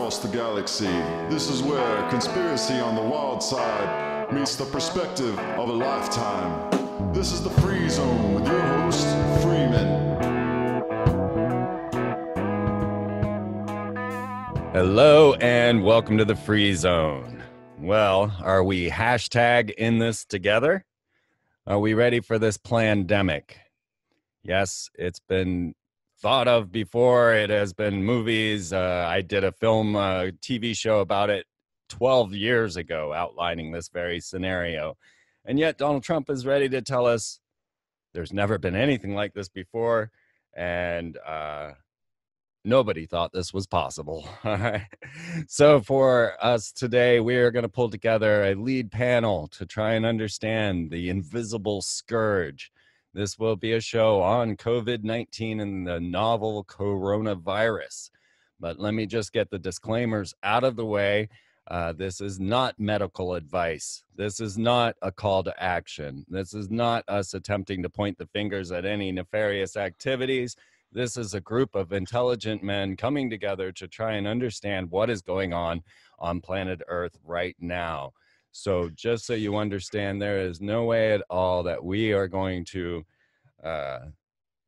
across the galaxy. This is where conspiracy on the wild side meets the perspective of a lifetime. This is the Free Zone with your host, Freeman. Hello and welcome to the Free Zone. Well, are we hashtag in this together? Are we ready for this pandemic? Yes, it's been thought of before. It has been movies. I did a film, TV show about it 12 years ago, outlining this very scenario. And yet Donald Trump is ready to tell us there's never been anything like this before. And nobody thought this was possible. All right. So for us today, we are going to pull together a lead panel to try and understand the invisible scourge. This will be a show on COVID-19 and the novel coronavirus. But let me just get the disclaimers out of the way. This is not medical advice. This is not a call to action. This is not us attempting to point the fingers at any nefarious activities. This is a group of intelligent men coming together to try and understand what is going on planet Earth right now. So just so you understand, there is no way at all that we are going to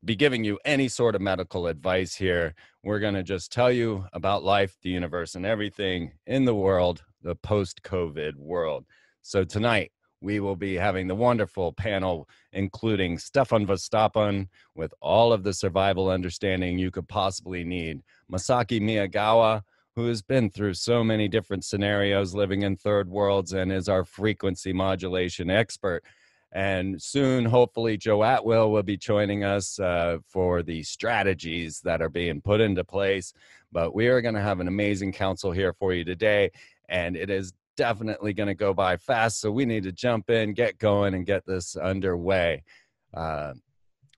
be giving you any sort of medical advice here. We're going to just tell you about life, the universe, and everything in the world, the post-COVID world. So tonight, we will be having the wonderful panel, including Stefan Verstappen, with all of the survival understanding you could possibly need. Masaki Miyagawa, who has been through so many different scenarios living in third worlds and is our frequency modulation expert. And soon, hopefully, Joe Atwill will be joining us for the strategies that are being put into place. But we are going to have an amazing council here for you today, and it is definitely going to go by fast, so we need to jump in, get going, and get this underway.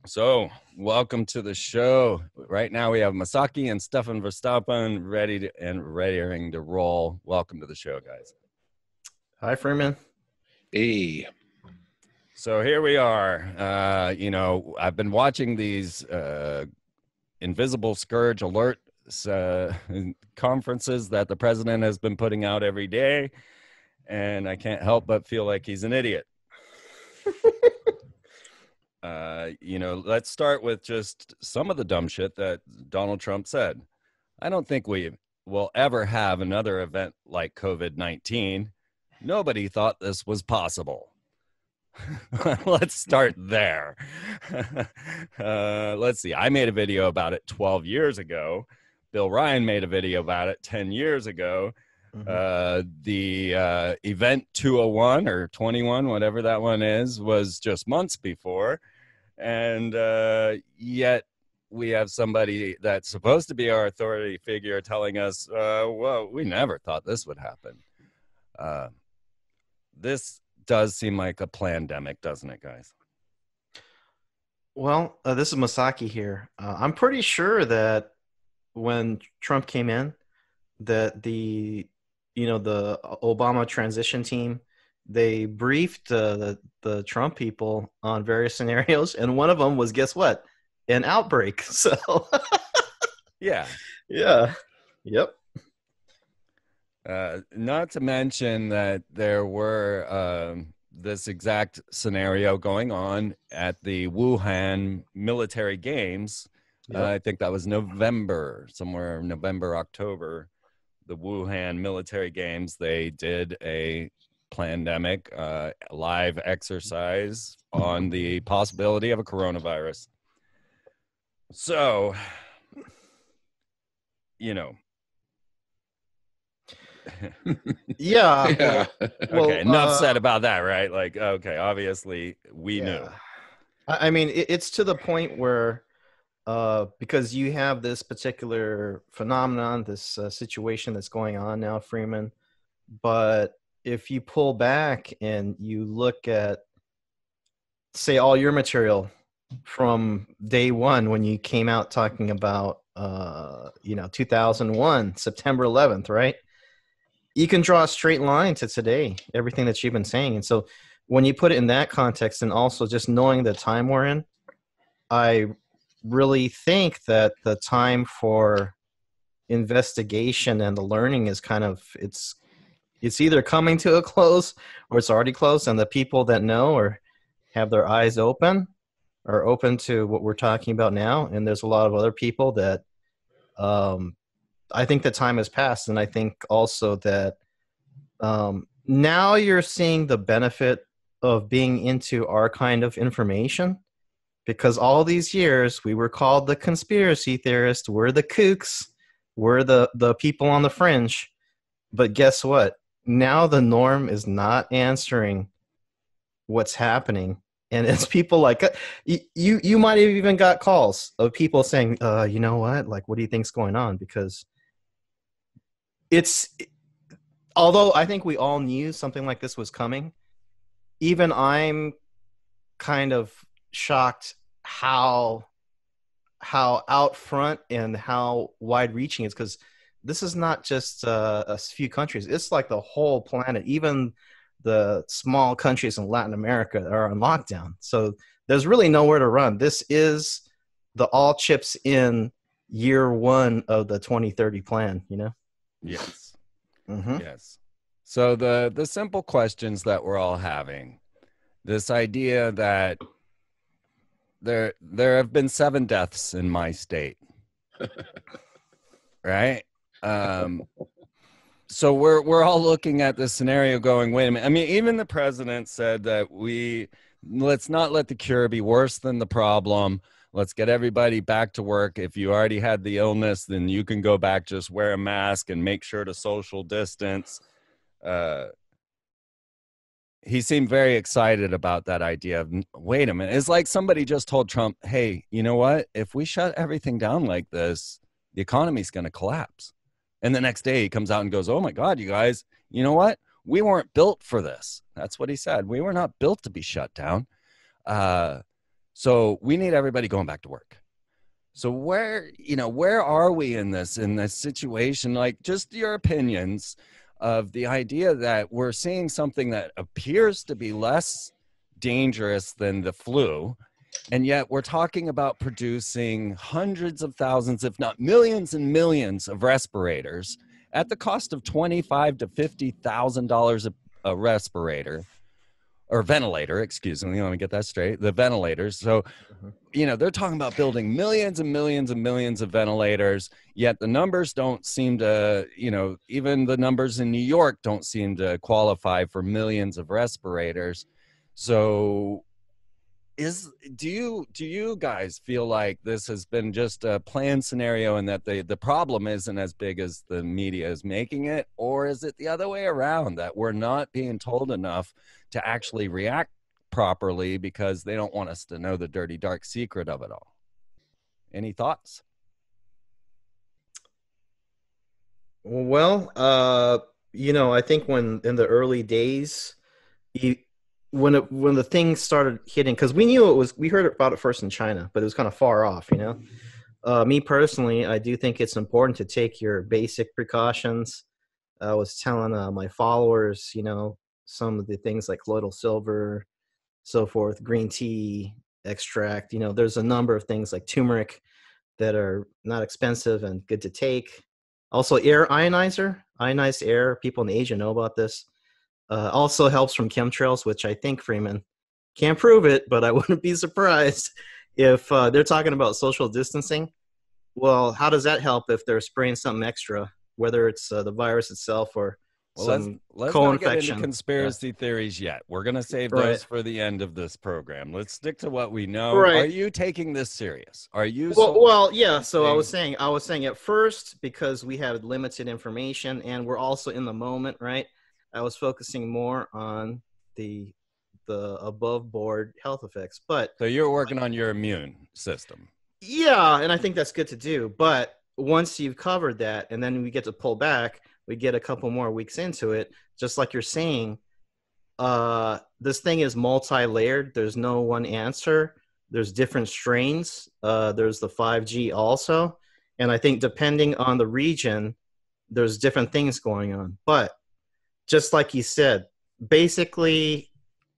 So welcome to the show. Right now we have Masaki and Stefan Verstappen ready to roll. Welcome to the show, guys. Hi, Freeman. Hey. So here we are. I've been watching these invisible scourge alert conferences that the president has been putting out every day, and I can't help but feel like he's an idiot. Let's start with just some of the dumb shit that Donald Trump said. I don't think we will ever have another event like COVID-19. Nobody thought this was possible. Let's start there. Let's see. I made a video about it 12 years ago. Bill Ryan made a video about it 10 years ago. The event 201 or 21, whatever that one is, was just months before. And yet we have somebody that's supposed to be our authority figure telling us, well, we never thought this would happen. This does seem like a plandemic, doesn't it, guys? Well, this is Masaki here. I'm pretty sure that when Trump came in, that the Obama transition team, they briefed the Trump people on various scenarios, and one of them was, guess what? An outbreak. So yeah. Yep. Not to mention that there were this exact scenario going on at the Wuhan military games. Yep. I think that was November, October. The Wuhan military games, they did a pandemic live exercise on the possibility of a coronavirus. So, Yeah. Okay, enough said about that, right? Like, okay, obviously we knew. I mean, it's to the point where because you have this particular phenomenon, this situation that's going on now, Freeman. But if you pull back and you look at, say, all your material from day one when you came out talking about, 2001, September 11th, right? You can draw a straight line to today, everything that you've been saying. And so when you put it in that context, and also just knowing the time we're in, I really think that the time for investigation and the learning is kind of it's either coming to a close or it's already close, and the people that know or have their eyes open are open to what we're talking about now. And there's a lot of other people that I think the time has passed, and I think also that now you're seeing the benefit of being into our kind of information, because all these years we were called the conspiracy theorists, we're the kooks, we're the people on the fringe. But guess what? Now the norm is not answering what's happening. And it's people like you might have even got calls of people saying, you know what? Like, what do you think's going on? Because it's, although I think we all knew something like this was coming, even I'm kind of shocked how out front and how wide reaching it's, because this is not just a few countries. It's like the whole planet. Even the small countries in Latin America are on lockdown. So there's really nowhere to run. This is the all chips in year one of the 2030 plan, you know? Yes. Mm-hmm. Yes. So the simple questions that we're all having, this idea that there have been 7 deaths in my state, right? So we're all looking at this scenario going, wait a minute. I mean, even the president said that let's not let the cure be worse than the problem. Let's get everybody back to work. If you already had the illness, then you can go back, just wear a mask and make sure to social distance. He seemed very excited about that idea of, wait a minute. It's like somebody just told Trump, hey, you know what? If we shut everything down like this, the economy's going to collapse. And the next day he comes out and goes, oh my God, you guys, you know what? We weren't built for this. That's what he said. We were not built to be shut down. So we need everybody going back to work. So where are we in this situation? Like, just your opinions of the idea that we're seeing something that appears to be less dangerous than the flu, and yet we're talking about producing hundreds of thousands, if not millions and millions of respirators at the cost of $25,000 to $50,000 a respirator, or ventilator, excuse me, let me get that straight, the ventilators. So, they're talking about building millions and millions and millions of ventilators, yet the numbers don't seem to, even the numbers in New York don't seem to qualify for millions of respirators. So do you guys feel like this has been just a planned scenario and that the problem isn't as big as the media is making it? Or is it the other way around, that we're not being told enough to actually react properly because they don't want us to know the dirty, dark secret of it all? Any thoughts? Well, I think when in the early days, when the thing started hitting, because we heard about it first in China, but it was kind of far off, Me personally, I do think it's important to take your basic precautions. I was telling my followers, some of the things like colloidal silver, so forth, green tea extract. There's a number of things like turmeric that are not expensive and good to take. Also, air ionizer, ionized air. People in Asia know about this. Also helps from chemtrails, which I think, Freeman, can't prove it, but I wouldn't be surprised if they're talking about social distancing. Well, how does that help if they're spraying something extra, whether it's the virus itself or some let's co-infection? not get into conspiracy theories yet. We're going to save those for the end of this program. Let's stick to what we know. Right. Are you taking this serious? Are you? Well, yeah. So I was saying at first, because we had limited information and we're also in the moment, right? I was focusing more on the above board health effects. But so you're working on your immune system. Yeah, and I think that's good to do. But once you've covered that, and then we get to pull back, we get a couple more weeks into it. Just like you're saying, this thing is multi-layered. There's no one answer. There's different strains. There's the 5G also. And I think depending on the region, there's different things going on. But just like you said, basically,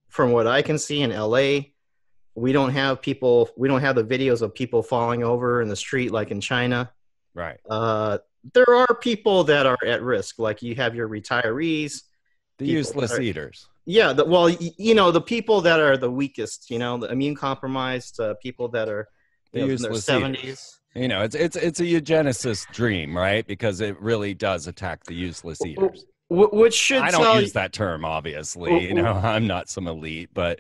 from what I can see in LA, we don't have the videos of people falling over in the street like in China. Right. there are people that are at risk. Like you have your retirees, The people that useless are, eaters. yeah. Well, the people that are the weakest, the immune compromised, people that are, The in their useless eaters. 70s. It's a eugenicist dream, right? Because it really does attack the useless eaters. Which should I don't tell use that term, obviously. you. I'm not some elite, but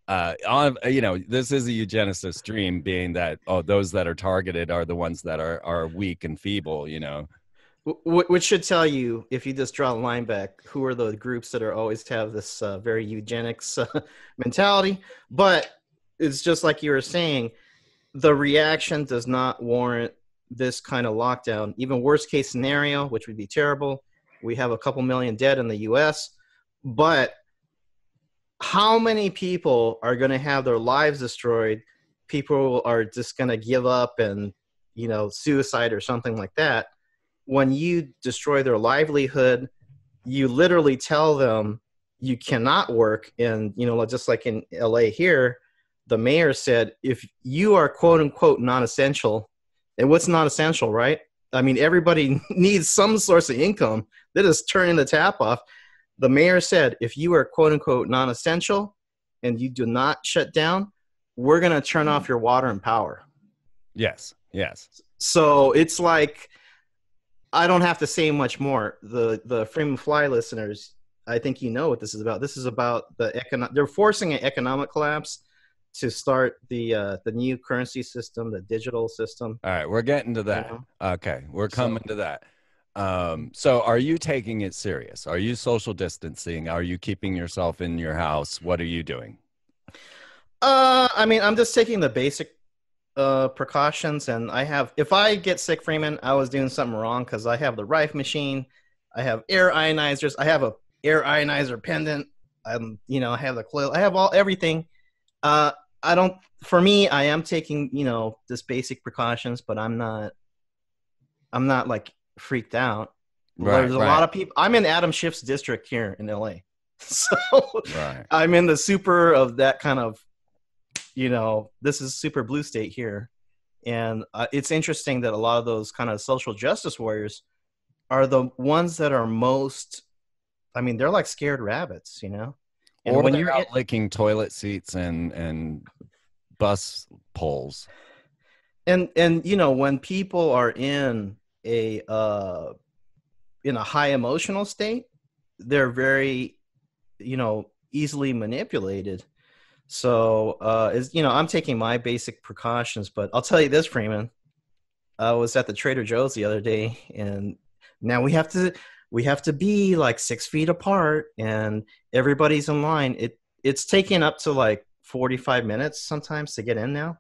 this is a eugenicist dream, being that those that are targeted are the ones that are weak and feeble. Which should tell you, if you just draw a line back, who are the groups that are always have this very eugenics mentality. But it's just like you were saying, the reaction does not warrant this kind of lockdown. Even worst case scenario, which would be terrible, we have a couple million dead in the US. But how many people are going to have their lives destroyed? People are just going to give up and, suicide or something like that. When you destroy their livelihood, you literally tell them you cannot work. And, just like in LA here, the mayor said, if you are quote unquote non-essential, and what's non-essential, right? I mean, everybody needs some source of income. They're just turning the tap off. The mayor said, if you are quote unquote non-essential and you do not shut down, we're going to turn off your water and power. Yes. So it's like, I don't have to say much more. The Freeman Fly listeners, I think you know what this is about. This is about they're forcing an economic collapse to start the new currency system, the digital system. All right, we're getting to that. Okay, we're coming to that. So are you taking it serious? Are you social distancing? Are you keeping yourself in your house? What are you doing? I mean, I'm just taking the basic precautions, and if I get sick, Freeman, I was doing something wrong, because I have the Rife machine, I have air ionizers, I have a air ionizer pendant, I have the coil, I have everything. For me, I am taking, this basic precautions, but I'm not like freaked out. There's a lot of people. I'm in Adam Schiff's district here in LA. So I'm in the super of that kind of, this is super blue state here. And it's interesting that a lot of those kind of social justice warriors are the ones that are most, they're like scared rabbits, And or when you're out licking toilet seats and bus poles. And when people are in a high emotional state, they're very, easily manipulated. So, I'm taking my basic precautions, but I'll tell you this, Freeman. I was at the Trader Joe's the other day, and now we have to be like 6 feet apart, and everybody's in line. It's taking up to like 45 minutes sometimes to get in now.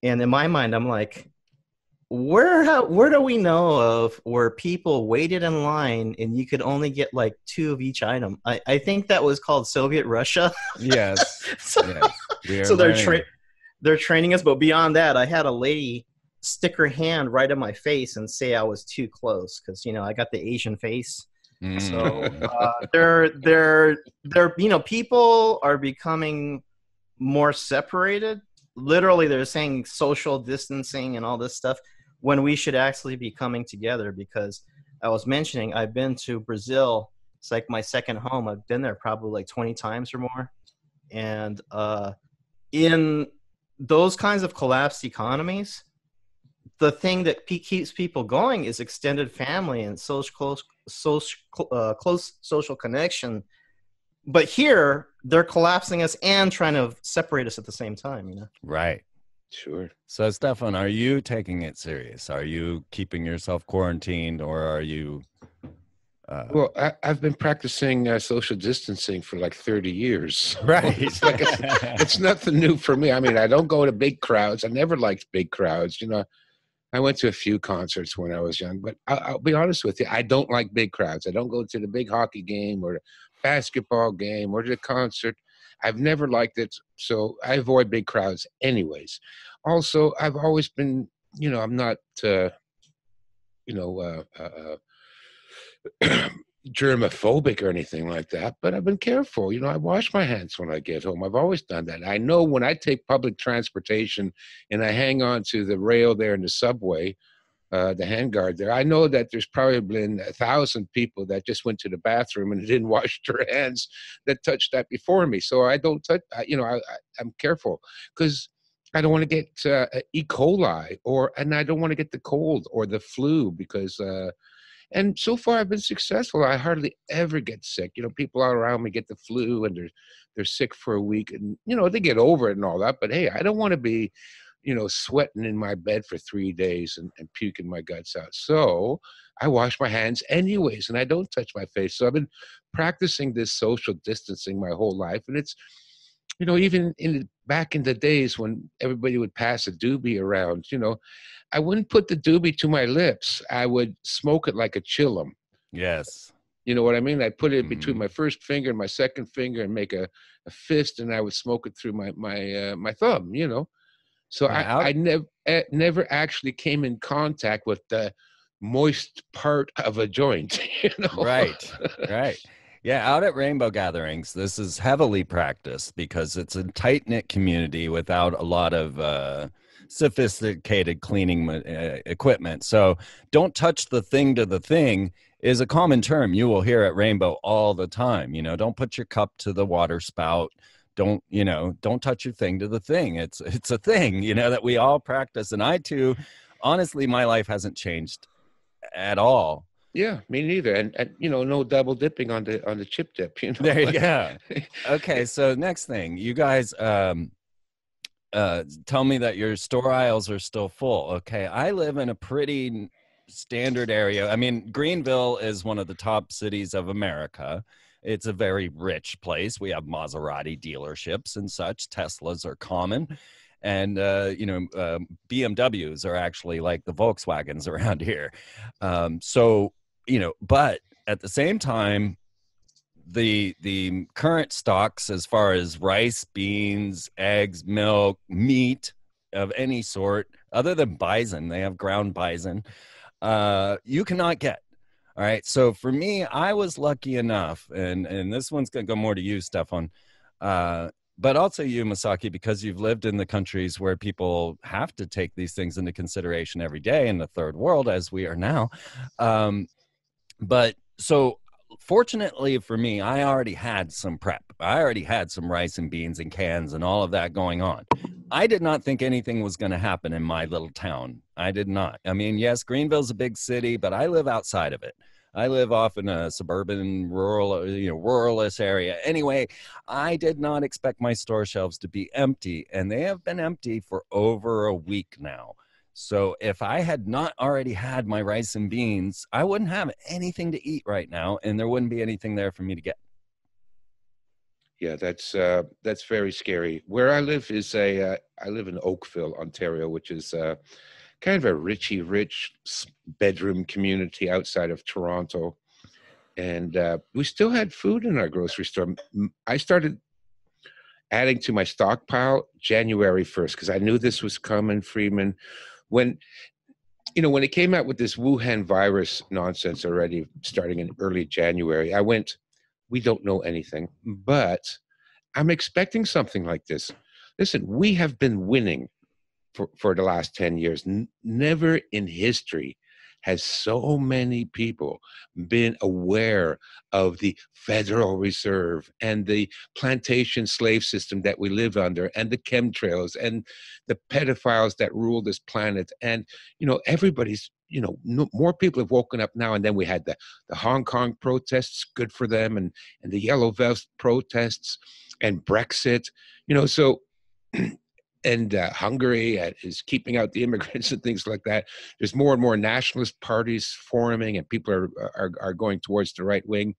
And in my mind, I'm like, where do we know of where people waited in line and you could only get like 2 of each item? I think that was called Soviet Russia. Yes. So they're training us. But beyond that, I had a lady stick her hand right in my face and say I was too close, because I got the Asian face. So they're people are becoming more separated. Literally, they're saying social distancing and all this stuff, when we should actually be coming together. Because I was mentioning, I've been to Brazil. It's like my second home. I've been there probably like 20 times or more. And in those kinds of collapsed economies, the thing that keeps people going is extended family and close social connection. But here, they're collapsing us and trying to separate us at the same time, Right. Sure. So, Stefan, are you taking it serious? Are you keeping yourself quarantined, or are you? Well, I've been practicing social distancing for like 30 years. Right. It's nothing new for me. I don't go to big crowds. I never liked big crowds. I went to a few concerts when I was young, but I'll be honest with you, I don't like big crowds. I don't go to the big hockey game or the basketball game or the concert. I've never liked it, so I avoid big crowds anyways. Also, I've always been, I'm not, germophobic or anything like that, but I've been careful. I wash my hands when I get home. I've always done that. I know when I take public transportation and I hang on to the rail there in the subway, the handguard there. I know that there's probably been 1,000 people that just went to the bathroom and didn't wash their hands that touched that before me. So I don't touch, I'm careful because I don't want to get E. coli and I don't want to get the cold or the flu because, and so far I've been successful. I hardly ever get sick. People all around me get the flu and they're sick for a week and, they get over it and all that. But hey, I don't want to be, sweating in my bed for 3 days and puking my guts out. So I wash my hands anyways, and I don't touch my face. So I've been practicing this social distancing my whole life. And it's, even back in the days when everybody would pass a doobie around, I wouldn't put the doobie to my lips. I would smoke it like a chillum. Yes. You know what I mean? I'd put it between my first finger and my second finger and make a fist, and I would smoke it through my thumb, So Yeah, I never actually came in contact with the moist part of a joint, Right. Yeah, out at rainbow gatherings, this is heavily practiced because it's a tight-knit community without a lot of sophisticated cleaning equipment. So don't touch the thing to the thing is a common term you will hear at Rainbow all the time. Don't put your cup to the water spout. Don't touch your thing to the thing. It's a thing, that we all practice. And I too, honestly, my life hasn't changed at all. Yeah, me neither. And no double dipping on the chip dip, There you go. Okay, so next thing, you guys tell me that your store aisles are still full. Okay, I live in a pretty standard area. I mean, Greenville is one of the top cities of America. It's a very rich place. We have Maserati dealerships and such. Teslas are common. And, BMWs are actually like the Volkswagens around here. But at the same time, the current stocks as far as rice, beans, eggs, milk, meat of any sort, other than bison, they have ground bison, you cannot get. All right. So for me, I was lucky enough, and this one's going to go more to you, Stefan, but also you, Masaki, because you've lived in the countries where people have to take these things into consideration every day in the third world, as we are now. But so fortunately for me, I already had some prep. I already had some rice and beans and cans and all of that going on. I did not think anything was going to happen in my little town. I did not. I mean, yes, Greenville's a big city, but I live outside of it. I live off in a suburban, ruralist area. Anyway, I did not expect my store shelves to be empty, and they have been empty for over a week now. So if I had not already had my rice and beans, I wouldn't have anything to eat right now, and there wouldn't be anything there for me to get. Yeah, that's very scary. Where I live is I live in Oakville, Ontario, which is kind of a rich bedroom community outside of Toronto, and we still had food in our grocery store. I started adding to my stockpile January 1st because I knew this was coming, Freeman. When when it came out with this Wuhan virus nonsense already starting in early January, I went, we don't know anything, but I'm expecting something like this. Listen, we have been winning for the last 10 years. Never in history has so many people been aware of the Federal Reserve and the plantation slave system that we live under and the chemtrails and the pedophiles that rule this planet. And, everybody's, more people have woken up now. And then we had the Hong Kong protests, good for them, and the Yellow Vest protests and Brexit, so and Hungary is keeping out the immigrants and things like that. There's more and more nationalist parties forming, and people are going towards the right wing.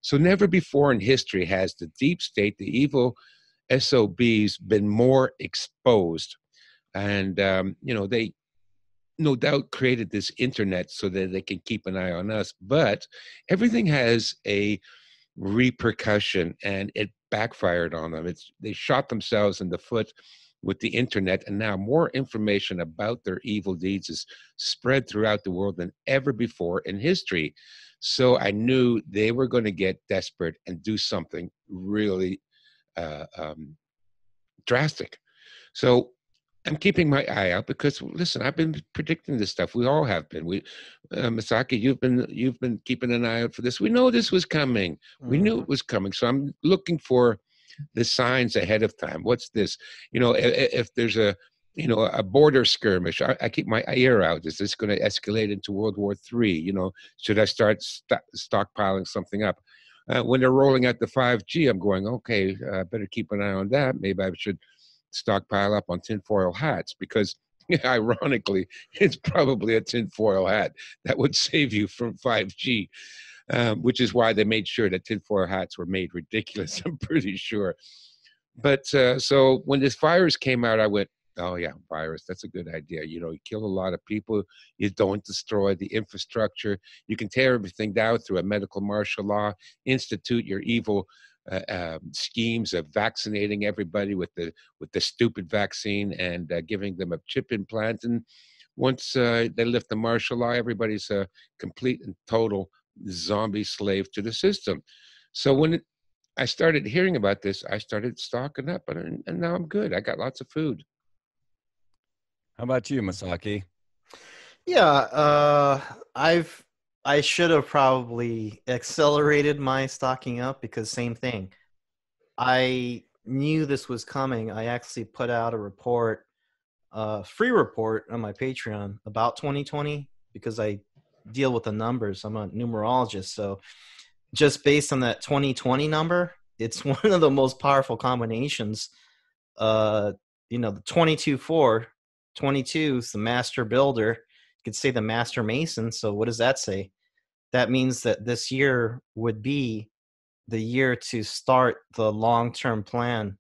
So never before in history has the deep state, the evil SOBs, been more exposed. And they no doubt created this internet so that they can keep an eye on us. But everything has a repercussion, and it backfired on them. They shot themselves in the foot with the internet, and now more information about their evil deeds is spread throughout the world than ever before in history. So I knew they were going to get desperate and do something really drastic. So I'm keeping my eye out because listen, I've been predicting this stuff. We all have been. Misaki, you've been keeping an eye out for this. We know this was coming. We knew Mhm. it was coming. So I'm looking for the signs ahead of time. What's this? If there's a border skirmish, I keep my ear out. Is this going to escalate into World War III? Should I start stockpiling something up? When they're rolling out the 5G, I'm going, okay, better keep an eye on that. Maybe I should stockpile up on tinfoil hats because ironically, it's probably a tinfoil hat that would save you from 5G, which is why they made sure that tinfoil hats were made ridiculous, I'm pretty sure. But so when this virus came out, I went, oh, yeah, virus, that's a good idea. You kill a lot of people. You don't destroy the infrastructure. You can tear everything down through a medical martial law, institute your evil schemes of vaccinating everybody with the stupid vaccine and giving them a chip implant. And once they lift the martial law, everybody's a complete and total zombie slave to the system. So when I started hearing about this, I started stocking up, and now I'm good. I got lots of food. How about you, Masaki? Yeah, I should have probably accelerated my stocking up because same thing. I knew this was coming. I actually put out a report, free report on my Patreon about 2020 because I deal with the numbers. I'm a numerologist, so just based on that 2020 number, it's one of the most powerful combinations. Uh, the 22-4, 22 is the master builder. You could say the master mason. So what does that say? That means that this year would be the year to start the long-term plan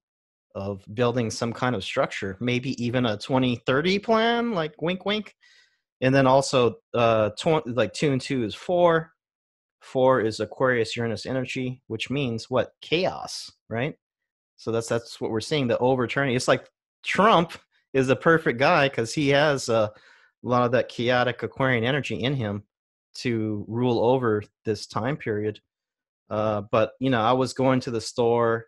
of building some kind of structure, maybe even a 2030 plan, like wink, wink. And then also, like 2 and 2 is 4. 4 is Aquarius Uranus energy, which means what? Chaos, right? So that's what we're seeing, the overturning. It's like Trump is a perfect guy because he has a lot of that chaotic Aquarian energy in him to rule over this time period. But I was going to the store,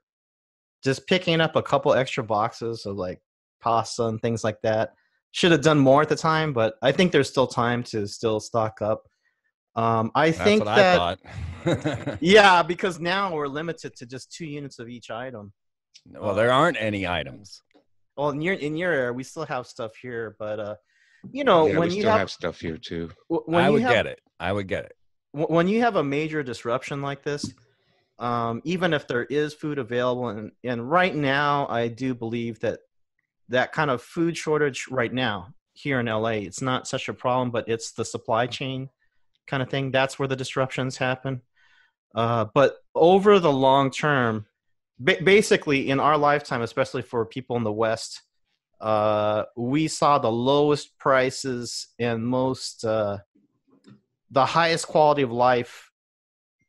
just picking up a couple extra boxes of like pasta and things like that. Should have done more at the time, but I think there's still time to still stock up. I That's what think I that, thought. yeah, because now we're limited to just 2 units of each item. Well, there aren't any items. Well, in your area, we still have stuff here, but Yeah, we when you still have have stuff here too. when I you would have get it. I would get it. when you have a major disruption like this, even if there is food available, and right now, I do believe that kind of food shortage right now here in LA, it's not such a problem, but it's the supply chain kind of thing. That's where the disruptions happen. But over the long term, basically in our lifetime, especially for people in the West, we saw the lowest prices and the highest quality of life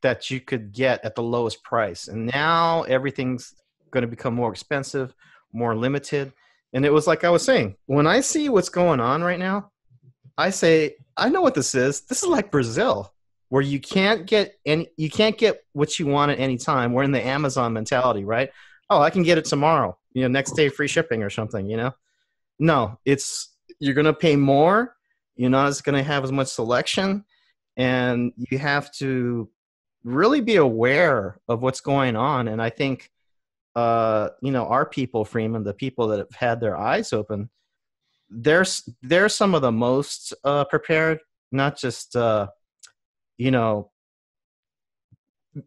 that you could get at the lowest price. And now everything's going to become more expensive, more limited. And it was like I was saying, when I see what's going on right now, I say, I know what this is. This is like Brazil, where you can't get what you want at any time. We're in the Amazon mentality, right? Oh, I can get it tomorrow. Next day free shipping or something. No, it's you're gonna pay more. You're not gonna have as much selection, and you have to really be aware of what's going on. And I think, our people, Freeman, the people that have had their eyes open, they're some of the most prepared. Not just you know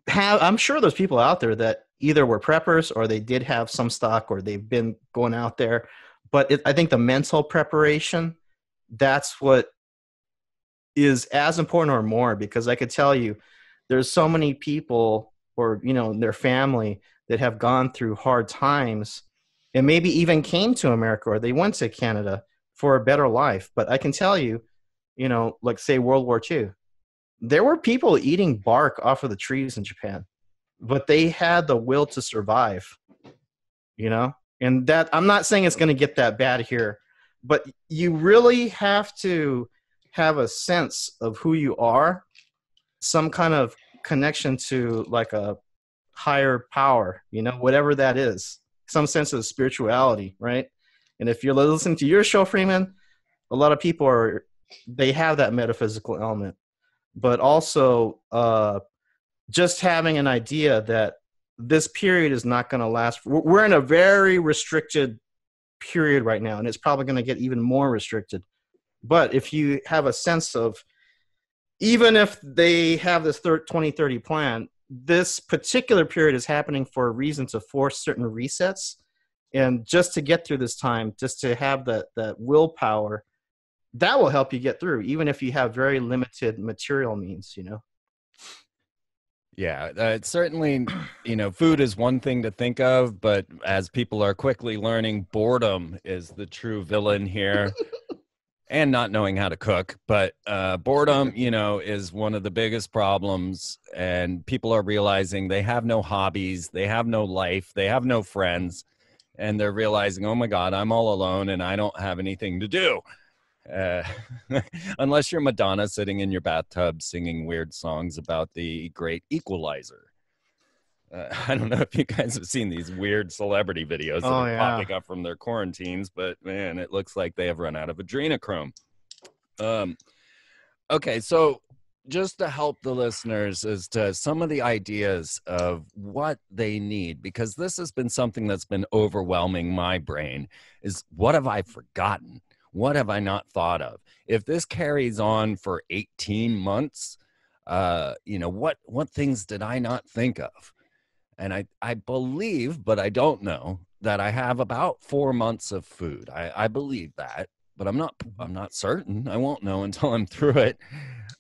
I'm sure there's people out there that either were preppers or they did have some stock or they've been going out there. But I think the mental preparation, that's what is as important or more, because I could tell you there's so many people or, their family that have gone through hard times and maybe even came to America or they went to Canada for a better life. But I can tell you, like say World War II, there were people eating bark off of the trees in Japan, but they had the will to survive, and that I'm not saying it's going to get that bad here, but you really have to have a sense of who you are, some kind of connection to like a higher power, whatever that is, some sense of spirituality, right? And if you're listening to your show, Freeman, a lot of people they have that metaphysical element, but also just having an idea that this period is not going to last. We're in a very restricted period right now, and it's probably going to get even more restricted. But if you have a sense of, even if they have this 2030 plan, this particular period is happening for a reason, to force certain resets. And just to get through this time, just to have that willpower, that will help you get through, even if you have very limited material means, you know? Yeah, it's certainly, food is one thing to think of, but as people are quickly learning, boredom is the true villain here. And not knowing how to cook, but boredom, is one of the biggest problems. And people are realizing they have no hobbies, they have no life, they have no friends, and they're realizing, oh my God, I'm all alone and I don't have anything to do. Unless you're Madonna sitting in your bathtub singing weird songs about the great equalizer. I don't know if you guys have seen these weird celebrity videos that are popping up from their quarantines, but man, it looks like they have run out of adrenochrome. Okay, so just to help the listeners as to some of the ideas of what they need, because this has been something that's been overwhelming my brain, is what have I forgotten? What have I not thought of? If this carries on for 18 months, what things did I not think of? And I believe, but I don't know, that I have about 4 months of food. I believe that, but I'm not certain. I won't know until I'm through it.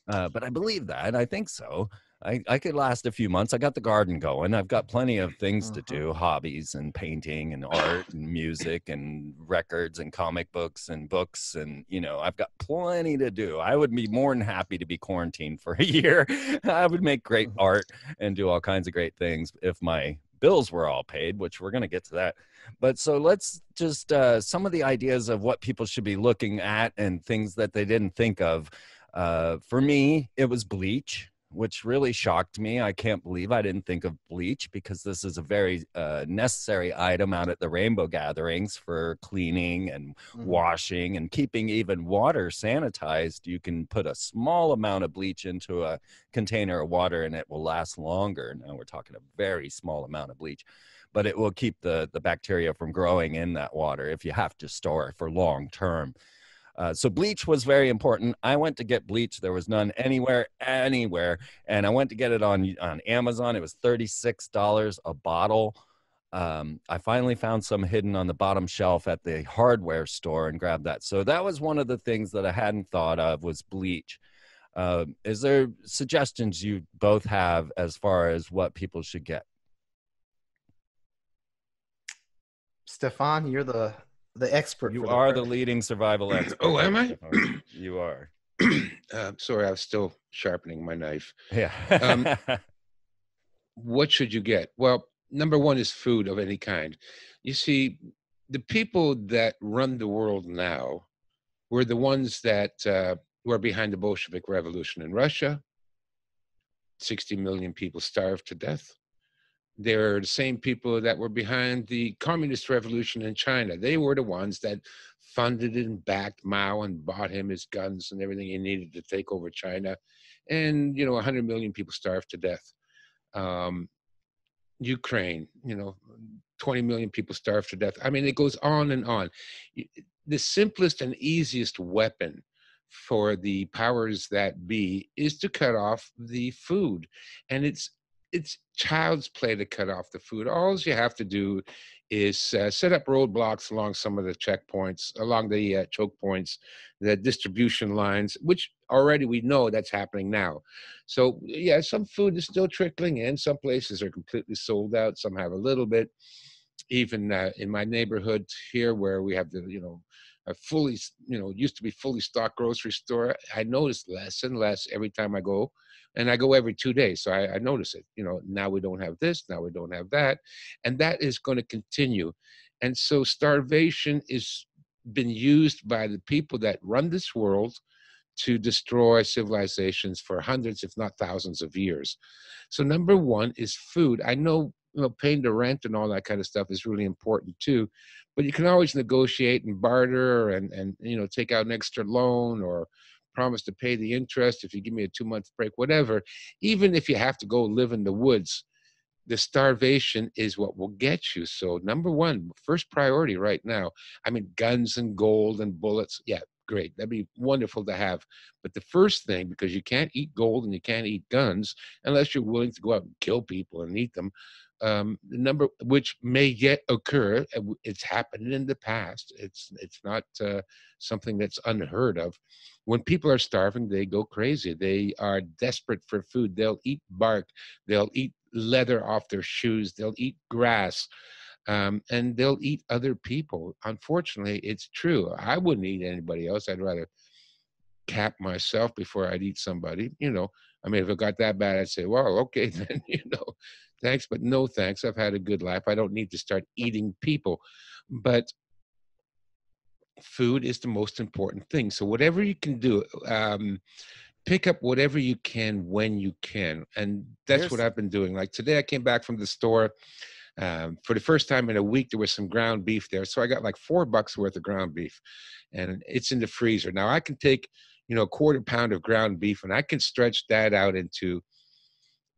But I believe that. I think so. I could last a few months. I got the garden going. I've got plenty of things to do, hobbies and painting and art and music and records and comic books and books. And, I've got plenty to do. I would be more than happy to be quarantined for a year. I would make great art and do all kinds of great things if my bills were all paid, which we're going to get to that. But so let's just some of the ideas of what people should be looking at and things that they didn't think of. For me, it was bleach, which really shocked me. I can't believe I didn't think of bleach, because this is a very necessary item out at the rainbow gatherings for cleaning and washing and keeping even water sanitized. You can put a small amount of bleach into a container of water and it will last longer. Now we're talking a very small amount of bleach, but it will keep the bacteria from growing in that water if you have to store it for long term. So bleach was very important. I went to get bleach. There was none anywhere. And I went to get it on Amazon. It was $36 a bottle. I finally found some hidden on the bottom shelf at the hardware store and grabbed that. So that was one of the things that I hadn't thought of, was bleach. Is there suggestions you both have as far as what people should get? Stefan, you're the expert. You are the leading survival expert. Oh, am I? You are. Sorry, I was still sharpening my knife. Yeah. What should you get? Well, number one is food of any kind. You see, the people that run the world now were the ones that were behind the Bolshevik Revolution in Russia. 60 million people starved to death. They're the same people that were behind the communist revolution in China. They were the ones that funded and backed Mao and bought him his guns and everything he needed to take over China. And, 100 million people starved to death. Ukraine, 20 million people starved to death. I mean, it goes on and on. The simplest and easiest weapon for the powers that be is to cut off the food. And it's child's play to cut off the food. All you have to do is set up roadblocks along some of the checkpoints, along the choke points, the distribution lines, which already we know that's happening now. So yeah, some food is still trickling in. Some places are completely sold out. Some have a little bit. Even in my neighborhood here, where we have the, a fully, used to be fully stocked grocery store, I notice less and less every time I go. And I go every 2 days, so I notice it. Now we don't have this, now we don't have that. And that is going to continue. And so starvation is been used by the people that run this world to destroy civilizations for hundreds, if not thousands of years. So number one is food. I know paying the rent and all that kind of stuff is really important too. But you can always negotiate and barter and take out an extra loan or promise to pay the interest if you give me a 2-month break, whatever. Even if you have to go live in the woods, the starvation is what will get you. So number one, first priority right now, I mean, guns and gold and bullets. Yeah, great. That'd be wonderful to have. But the first thing, because you can't eat gold and you can't eat guns unless you're willing to go out and kill people and eat them. The number, which may yet occur, it's happened in the past. It's not something that's unheard of. When people are starving, they go crazy. They are desperate for food. They'll eat bark. They'll eat leather off their shoes. They'll eat grass, and they'll eat other people. Unfortunately, it's true. I wouldn't eat anybody else. I'd rather cap myself before I'd eat somebody. I mean, if it got that bad, I'd say, well, okay, then, thanks, but no thanks. I've had a good life. I don't need to start eating people. But food is the most important thing. So whatever you can do, pick up whatever you can when you can. And that's what I've been doing. Like today, I came back from the store. For the first time in a week, there was some ground beef there. So I got like $4 worth of ground beef, and it's in the freezer. Now I can take, a quarter pound of ground beef, and I can stretch that out into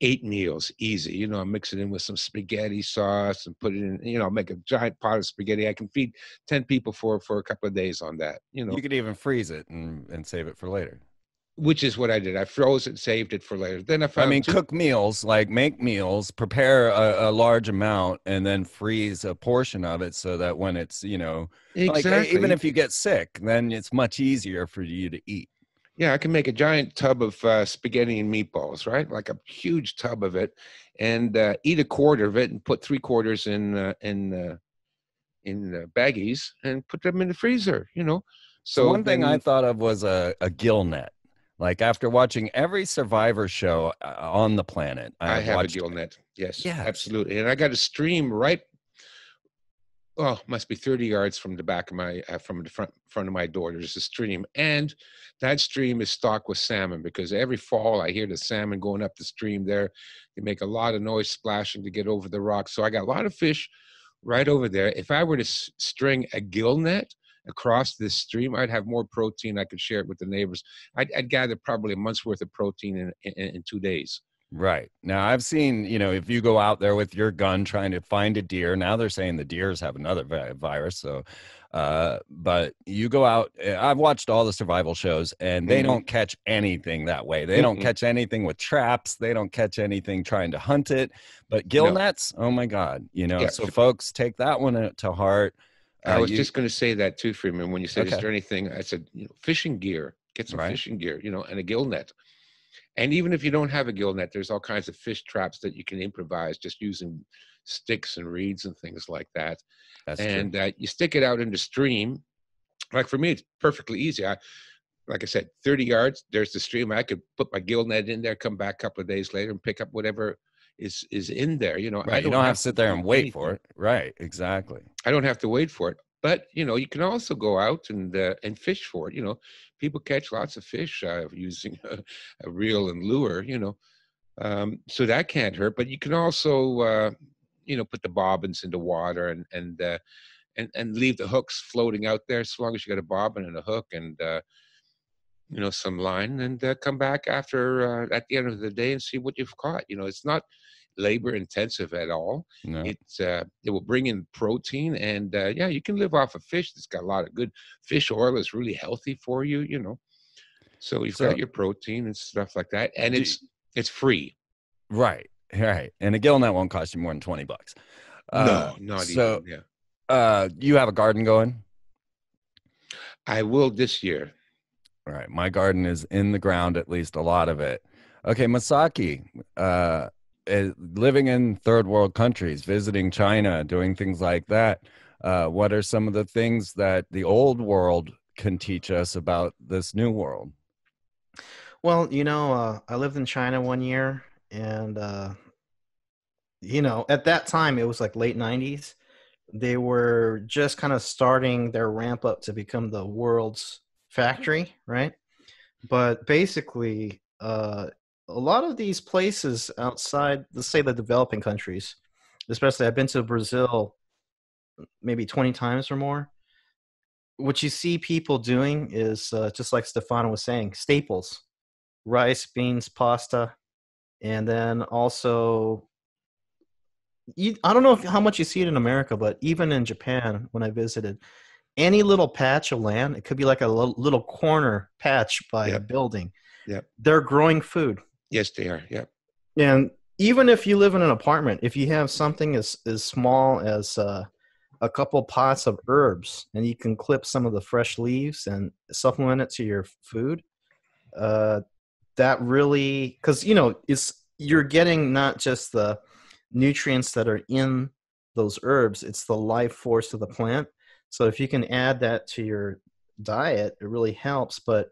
8 meals easy. I mix it in with some spaghetti sauce and put it in, make a giant pot of spaghetti. I can feed 10 people for a couple of days on that. You could even freeze it and save it for later. Which is what I did. I froze it, saved it for later. Then I mean, cook meals, like make meals, prepare a large amount, and then freeze a portion of it so that when it's, exactly. like even if you get sick, then it's much easier for you to eat. Yeah, I can make a giant tub of spaghetti and meatballs, right? Like a huge tub of it, and eat a quarter of it, and put 3/4 in baggies, and put them in the freezer. So one thing I thought of was a gill net. Like after watching every Survivor show on the planet, I have a gill net. Yes, absolutely. And I got a stream right. Oh, must be 30 yards from the back of my, from the front of my door. There's a stream, and that stream is stocked with salmon because every fall I hear the salmon going up the stream there. They make a lot of noise splashing to get over the rocks. So I got a lot of fish right over there. If I were to string a gill net across this stream, I'd have more protein. I could share it with the neighbors. I'd gather probably a month's worth of protein in 2 days. Right. Now, I've seen, if you go out there with your gun trying to find a deer, now they're saying the deers have another virus. So, but you go out, I've watched all the survival shows, and they don't catch anything that way. They don't catch anything with traps. They don't catch anything trying to hunt it. But gill nets, oh my God, so folks, take that one to heart. I was just going to say that too, Freeman. When you said, is there anything? I said, fishing gear. Get some fishing gear, and a gill net. And even if you don't have a gill net, there's all kinds of fish traps that you can improvise just using sticks and reeds and things like that. That's and you stick it out in the stream. Like for me, it's perfectly easy. Like I said, 30 yards, there's the stream. I could put my gill net in there, come back a couple of days later and pick up whatever is in there. Right. You don't have to sit there and wait for it. Right. Exactly. I don't have to wait for it. But, you can also go out and fish for it. People catch lots of fish using a reel and lure, so that can't hurt. But you can also, put the bobbins in the water and leave the hooks floating out there, so long as you got a bobbin and a hook and, some line, and come back after at the end of the day and see what you've caught. It's not labor intensive at all. No. It will bring in protein, and you can live off of fish that's got a lot of good fish oil. Is really healthy for you, so you've got your protein and stuff like that, and it's free. Right And a gill net won't cost you more than $20. No, not even. You have a garden going? I will this year. All right, my garden is in the ground, at least a lot of it. Okay, Masaki, living in third world countries, visiting China, doing things like that. What are some of the things that the old world can teach us about this new world? Well, I lived in China 1 year, and, at that time, it was like late 90s. They were just kind of starting their ramp up to become the world's factory, right? But basically, a lot of these places outside, let's say the developing countries, especially I've been to Brazil maybe 20 times or more. What you see people doing is just like Stefano was saying, staples: rice, beans, pasta, and then also I don't know how much you see it in America, but even in Japan, when I visited, any little patch of land, it could be like a little corner patch by a Yep. building, Yep. they're growing food. Yes, they are. Yep. And even if you live in an apartment, if you have something as small as a couple pots of herbs, and you can clip some of the fresh leaves and supplement it to your food, uh, that really, because you're getting not just the nutrients that are in those herbs, it's the life force of the plant. So if you can add that to your diet, it really helps. But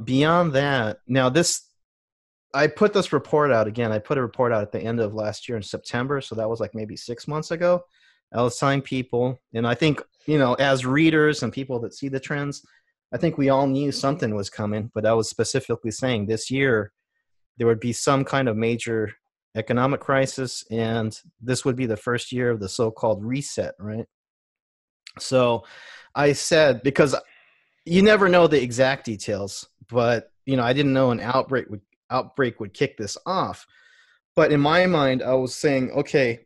beyond that, now I put this report out again. I put a report out at the end of last year in September, so that was like maybe 6 months ago. I was telling people, and I think, as readers and people that see the trends, I think we all knew something was coming, but I was specifically saying this year there would be some kind of major economic crisis, and this would be the first year of the so-called reset, right? So I said, because you never know the exact details, but I didn't know an outbreak would kick this off. But in my mind, I was saying, okay,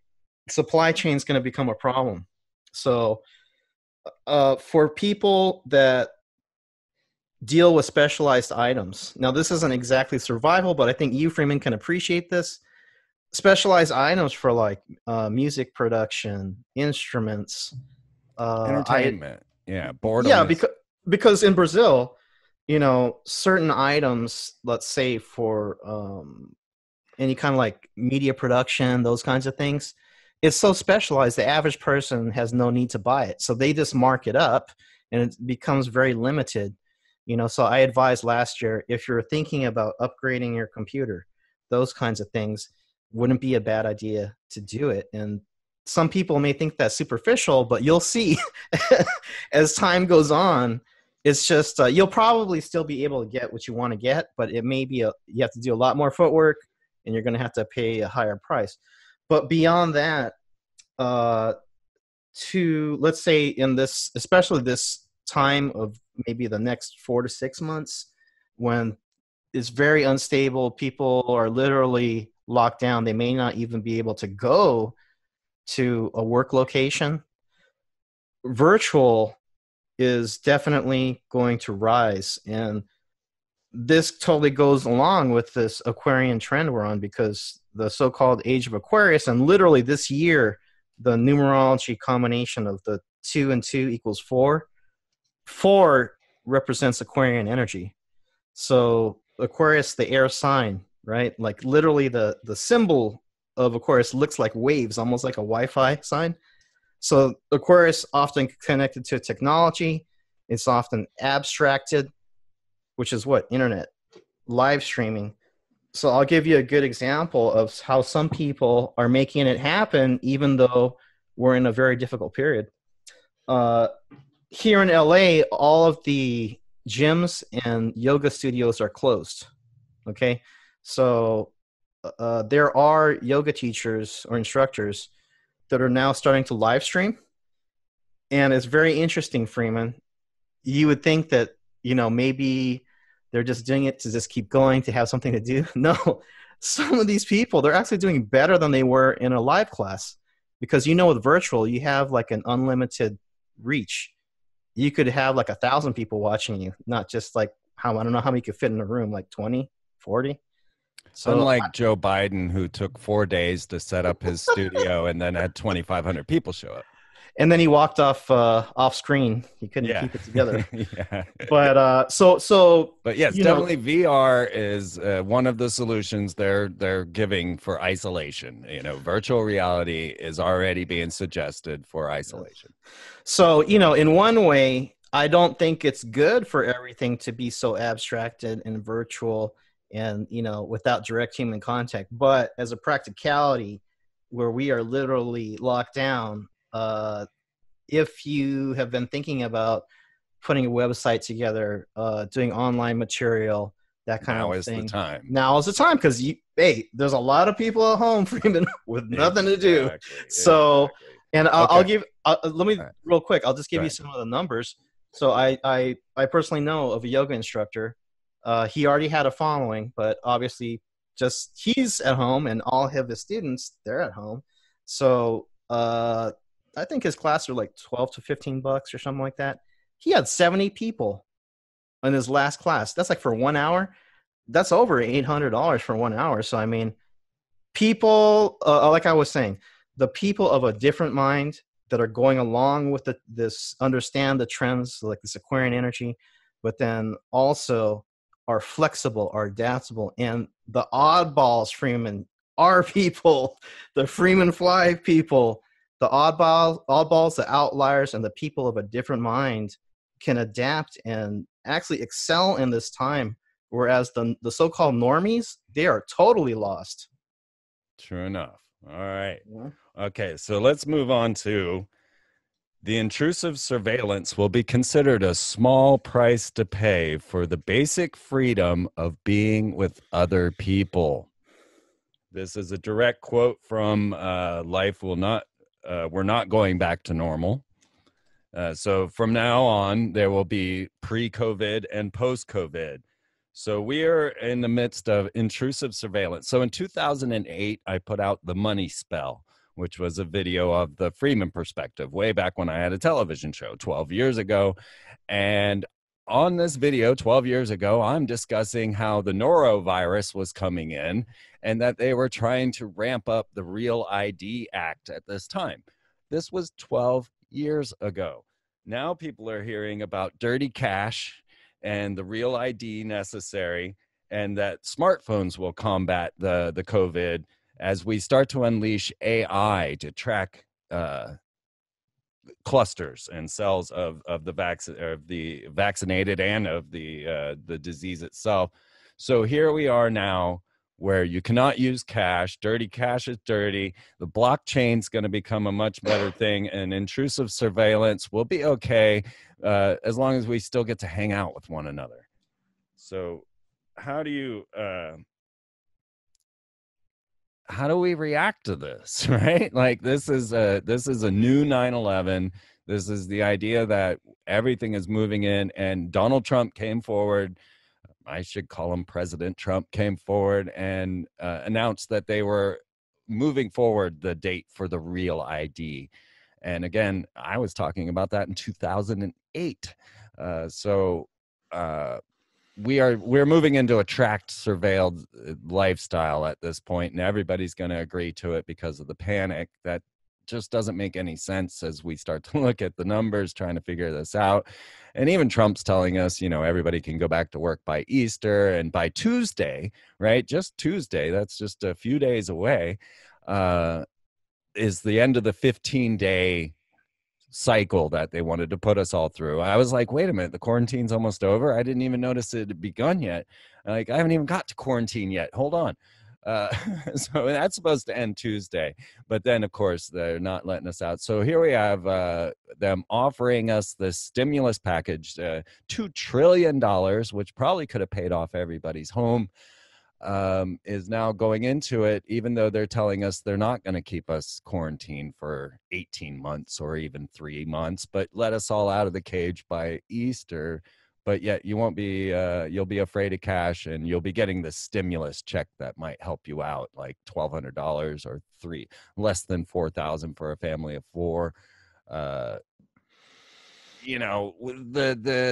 supply chain is going to become a problem. So for people that deal with specialized items, now this isn't exactly survival, but I think you, Freeman, can appreciate this. Specialized items for like music production, instruments, Entertainment. Boredom. yeah, because in Brazil, certain items, let's say for any kind of like media production, those kinds of things, it's so specialized the average person has no need to buy it. So they just mark it up and it becomes very limited. So I advised last year, if you're thinking about upgrading your computer, those kinds of things, wouldn't be a bad idea to do it. And some people may think that's superficial, but you'll see as time goes on, it's just you'll probably still be able to get what you want to get, but it may be you have to do a lot more footwork, and you're going to have to pay a higher price. But beyond that, to let's say in this, especially this time of maybe the next 4 to 6 months, when it's very unstable, people are literally locked down. They may not even be able to go to a work location. Virtual is definitely going to rise, and this totally goes along with this Aquarian trend we're on, because the so-called age of Aquarius, and literally this year, the numerology combination of the 2 and 2 equals 4. 4 represents Aquarian energy. So Aquarius, the air sign, right? Like literally the symbol of Aquarius looks like waves, almost like a Wi-Fi sign. So Aquarius often connected to technology. It's often abstracted, which is what? Internet, live streaming. So I'll give you a good example of how some people are making it happen, even though we're in a very difficult period. Here in LA, all of the gyms and yoga studios are closed. Okay. So there are yoga teachers or instructors that are now starting to live stream. And it's very interesting, Freeman. You would think that, maybe they're just doing it to just keep going, to have something to do. No, some of these people, they're actually doing better than they were in a live class, because, with virtual, you have like an unlimited reach. You could have like 1,000 people watching you, not just like I don't know how many could fit in a room, like 20, 40. So unlike Joe Biden, who took 4 days to set up his studio and then had 2,500 people show up. And then he walked off screen. He couldn't keep it together. Yeah. But But yes, definitely VR is one of the solutions they're giving for isolation. Virtual reality is already being suggested for isolation. So, in one way, I don't think it's good for everything to be so abstracted and virtual and, without direct human contact. But as a practicality, where we are literally locked down, if you have been thinking about putting a website together, doing online material, that kind of thing. Now is the time. Now is the time, because hey, there's a lot of people at home, Freeman, with nothing to do. Exactly, So, exactly. and I'll give, let me, All right. real quick, I'll just give Go you ahead. some of the numbers. So I personally know of a yoga instructor. He already had a following, but obviously just he's at home and all of his students, they're at home. So I think his class are like 12 to $15 or something like that. He had 70 people in his last class. That's like for 1 hour. That's over $800 for 1 hour. So I mean, people, like I was saying, the people of a different mind that are going along with this, understand the trends like this Aquarian energy, but then also are flexible, are adaptable, and the oddballs, Freeman, are people, the Freeman Fly people, the oddballs, the outliers, and the people of a different mind can adapt and actually excel in this time, whereas the so-called normies, they are totally lost. True enough. All right. Yeah. Okay, so let's move on to the intrusive surveillance will be considered a small price to pay for the basic freedom of being with other people. This is a direct quote from Life Will Not, We're Not Going Back to Normal. So from now on, there will be pre-COVID and post-COVID. So we are in the midst of intrusive surveillance. So in 2008, I put out The Money Spell, which was a video of the Freeman perspective way back when I had a television show 12 years ago. And on this video 12 years ago, I'm discussing how the norovirus was coming in and that they were trying to ramp up the Real ID Act at this time. This was 12 years ago. Now people are hearing about dirty cash and the Real ID necessary, and that smartphones will combat the COVID as we start to unleash AI to track clusters and cells of the vaccinated and of the disease itself. So here we are now, where you cannot use cash. Dirty cash is dirty. The blockchain's going to become a much better thing, and intrusive surveillance will be okay as long as we still get to hang out with one another. So, how do we react to this, right? Like this is a new 9/11. This is the idea that everything is moving in, and Donald Trump came forward. I should call him President Trump came forward and announced that they were moving forward the date for the Real ID. And again, I was talking about that in 2008. We're moving into a tracked, surveilled lifestyle at this point, and everybody's going to agree to it because of the panic. That just doesn't make any sense as we start to look at the numbers, trying to figure this out. And even Trump's telling us, everybody can go back to work by Easter, and by Tuesday, right? Just Tuesday, that's just a few days away, is the end of the 15-day cycle that they wanted to put us all through. I was like, wait a minute, the quarantine's almost over. I didn't even notice it had begun yet. Like, I haven't even got to quarantine yet. Hold on. So that's supposed to end Tuesday, but then of course they're not letting us out. So here we have them offering us this stimulus package, $2 trillion, which probably could have paid off everybody's home, is now going into it, even though they're telling us they're not going to keep us quarantined for 18 months or even 3 months, but let us all out of the cage by Easter. But yet you won't be, you'll be afraid of cash, and you'll be getting the stimulus check that might help you out, like $1,200 or less than $4,000 for a family of 4. The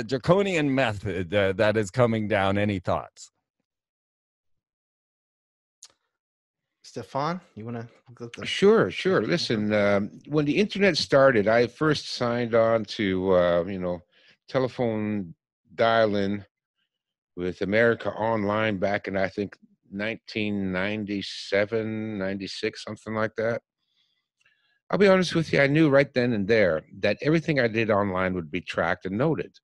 draconian method that is coming down. Any thoughts? Stefan, you want to? Sure. Listen, when the internet started, I first signed on to, telephone dial-in with America Online back in, I think, 1997, 96, something like that. I'll be honest with you, I knew right then and there that everything I did online would be tracked and noted.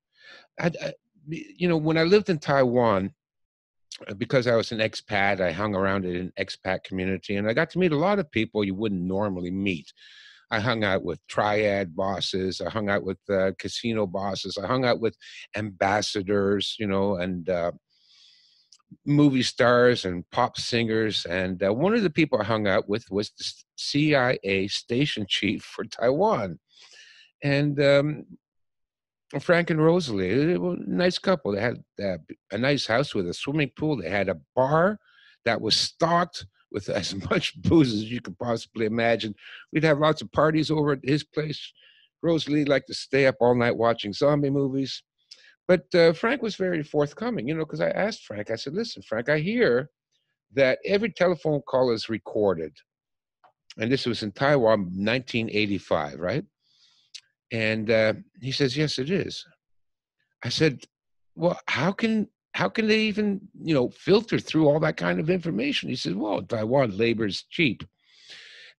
When I lived in Taiwan, because I was an expat, I hung around in an expat community, and I got to meet a lot of people you wouldn't normally meet. I hung out with triad bosses. I hung out with casino bosses. I hung out with ambassadors, and movie stars and pop singers. And one of the people I hung out with was the CIA station chief for Taiwan. And Frank and Rosalie, they were a nice couple. They had a nice house with a swimming pool. They had a bar that was stocked with as much booze as you could possibly imagine. We'd have lots of parties over at his place. Rosalie liked to stay up all night watching zombie movies. But Frank was very forthcoming, because I asked Frank, I said, listen, Frank, I hear that every telephone call is recorded. And this was in Taiwan, 1985, right? And he says, yes, it is. I said, well, how can they even, filter through all that kind of information? He said, well, Taiwan labor's cheap.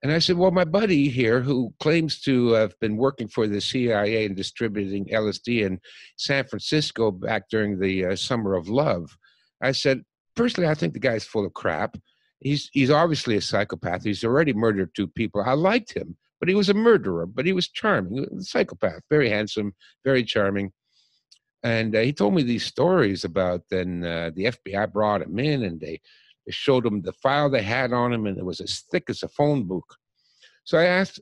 And I said, well, my buddy here, who claims to have been working for the CIA and distributing LSD in San Francisco back during the Summer of Love, I said, personally, I think the guy's full of crap. He's obviously a psychopath. He's already murdered 2 people. I liked him, but he was a murderer, but he was charming, a psychopath, very handsome, very charming. And he told me these stories about then the FBI brought him in and they showed him the file they had on him, and it was as thick as a phone book. So I asked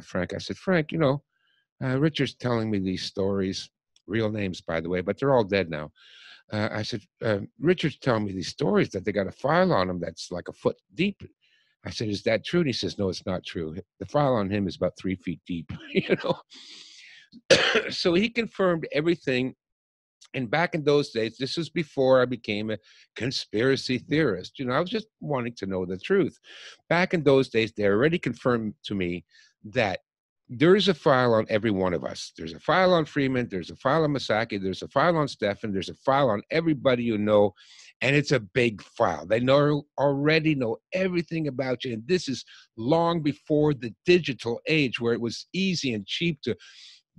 Frank, I said, Frank, Richard's telling me these stories, real names, by the way, but they're all dead now. I said, Richard's telling me these stories that they got a file on him that's like a foot deep. I said, is that true? And he says, no, it's not true. The file on him is about 3 feet deep, So he confirmed everything. And back in those days, this was before I became a conspiracy theorist. I was just wanting to know the truth. Back in those days, they already confirmed to me that there is a file on every one of us. There's a file on Freeman. There's a file on Masaki. There's a file on Stefan. There's a file on everybody you know. And it's a big file. They already know everything about you. And this is long before the digital age where it was easy and cheap to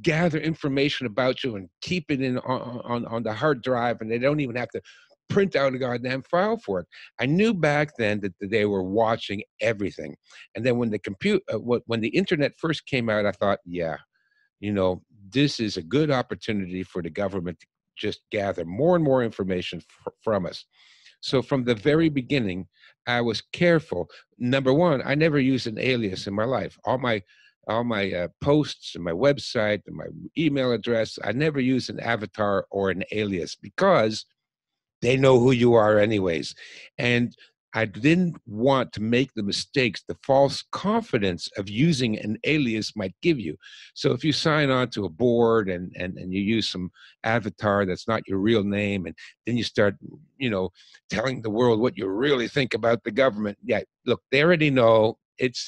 gather information about you and keep it in on the hard drive, and they don't even have to print out a goddamn file for it. I knew back then that they were watching everything. And then when the internet first came out, I thought, yeah, this is a good opportunity for the government to just gather more and more information from us. So from the very beginning, I was careful. Number one, I never used an alias in my life. All my posts and my website and my email address, I never use an avatar or an alias because they know who you are anyways. And I didn't want to make the mistakes the false confidence of using an alias might give you. So if you sign on to a board and you use some avatar that's not your real name, and then you start, telling the world what you really think about the government. Yeah, look, they already know. It's,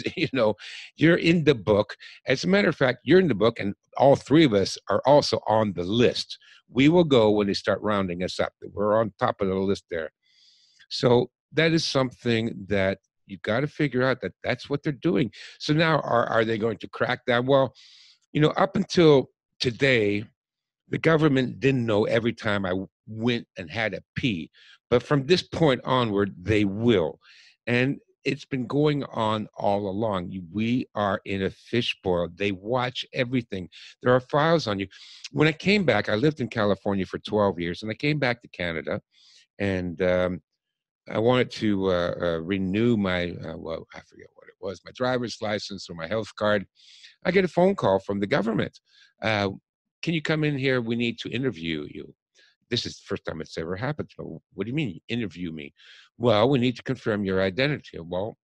you're in the book. As a matter of fact, you're in the book, and all 3 of us are also on the list. We will go when they start rounding us up. We're on top of the list there. So that is something that you got to figure out that that's what they're doing. So now are they going to crack down? Well, up until today, the government didn't know every time I went and had a pee. But from this point onward, they will. And it's been going on all along. We are in a fishbowl. They watch everything. There are files on you. When I came back, I lived in California for 12 years, and I came back to Canada, and I wanted to renew my, I forget what it was, my driver's license or my health card. I get a phone call from the government. Can you come in here? We need to interview you. This is the first time it's ever happened. So what do you mean, interview me? Well, we need to confirm your identity. Well,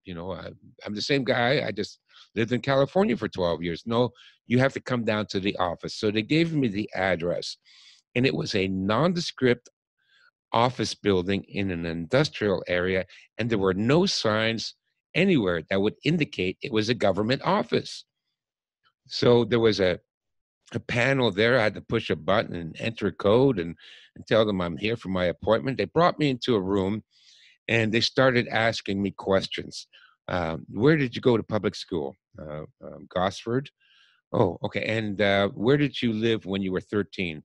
I'm the same guy. I just lived in California for 12 years. No, you have to come down to the office. So they gave me the address, and it was a nondescript office building in an industrial area, and there were no signs anywhere that would indicate it was a government office. So there was a panel there. I had to push a button and enter a code and tell them I'm here for my appointment. They brought me into a room, and they started asking me questions. Where did you go to public school? Gosford. Oh, okay. And where did you live when you were 13?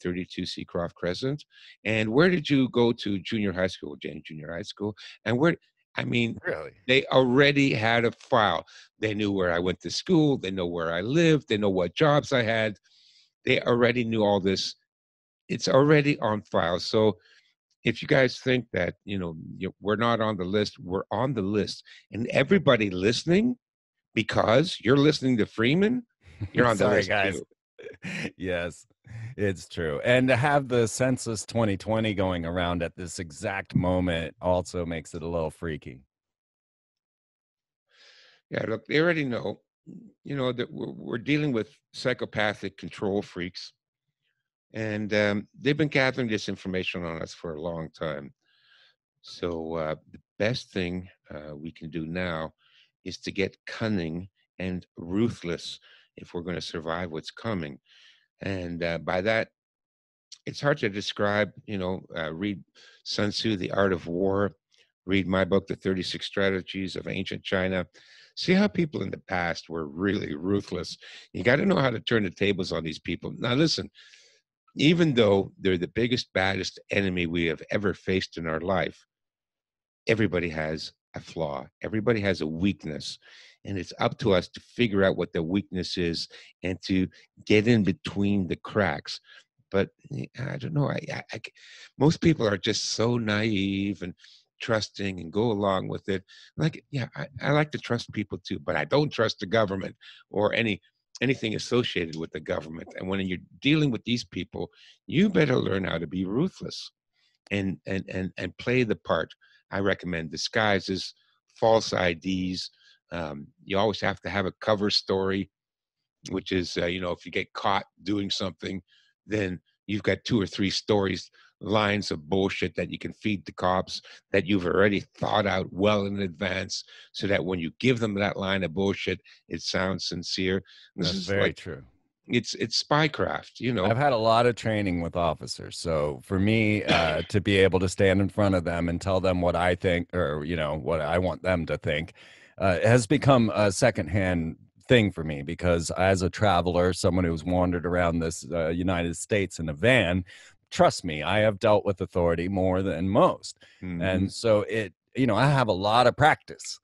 32 Seacroft Crescent. And where did you go to junior high school, Jane Junior High School? And Really? They already had a file. They knew where I went to school. They know where I lived. They know what jobs I had. They already knew all this. It's already on file. So if you guys think that, we're not on the list, we're on the list. And everybody listening, because you're listening to Freeman, you're on the Sorry, list guys. too. Yes, it's true. And to have the census 2020 going around at this exact moment also makes it a little freaky. Yeah, look, they already know, that we're dealing with psychopathic control freaks. And they've been gathering this information on us for a long time. So the best thing we can do now is to get cunning and ruthless if we're going to survive what's coming. And by that, it's hard to describe. Read Sun Tzu, The Art of War. Read my book, The 36 Strategies of Ancient China. See how people in the past were really ruthless. You got to know how to turn the tables on these people. Now, listen, even though they're the biggest, baddest enemy we have ever faced in our life, everybody has a flaw, everybody has a weakness, and it's up to us to figure out what the weakness is and to get in between the cracks. But I don't know. Most people are just so naive and trusting and go along with it. Like, yeah, I like to trust people too, but I don't trust the government or anything associated with the government. And when you're dealing with these people, you better learn how to be ruthless and play the part. I recommend disguises, false IDs. You always have to have a cover story, which is, if you get caught doing something, then you've got 2 or 3 stories, lines of bullshit that you can feed the cops that you've already thought out well in advance, so that when you give them that line of bullshit, it sounds sincere. This That's is very like, true. it's spycraft. I've had a lot of training with officers. So for me to be able to stand in front of them and tell them what I think, or, what I want them to think, has become a secondhand thing for me, because as a traveler, someone who's wandered around this United States in a van, trust me, I have dealt with authority more than most. Mhm. And so I have a lot of practice.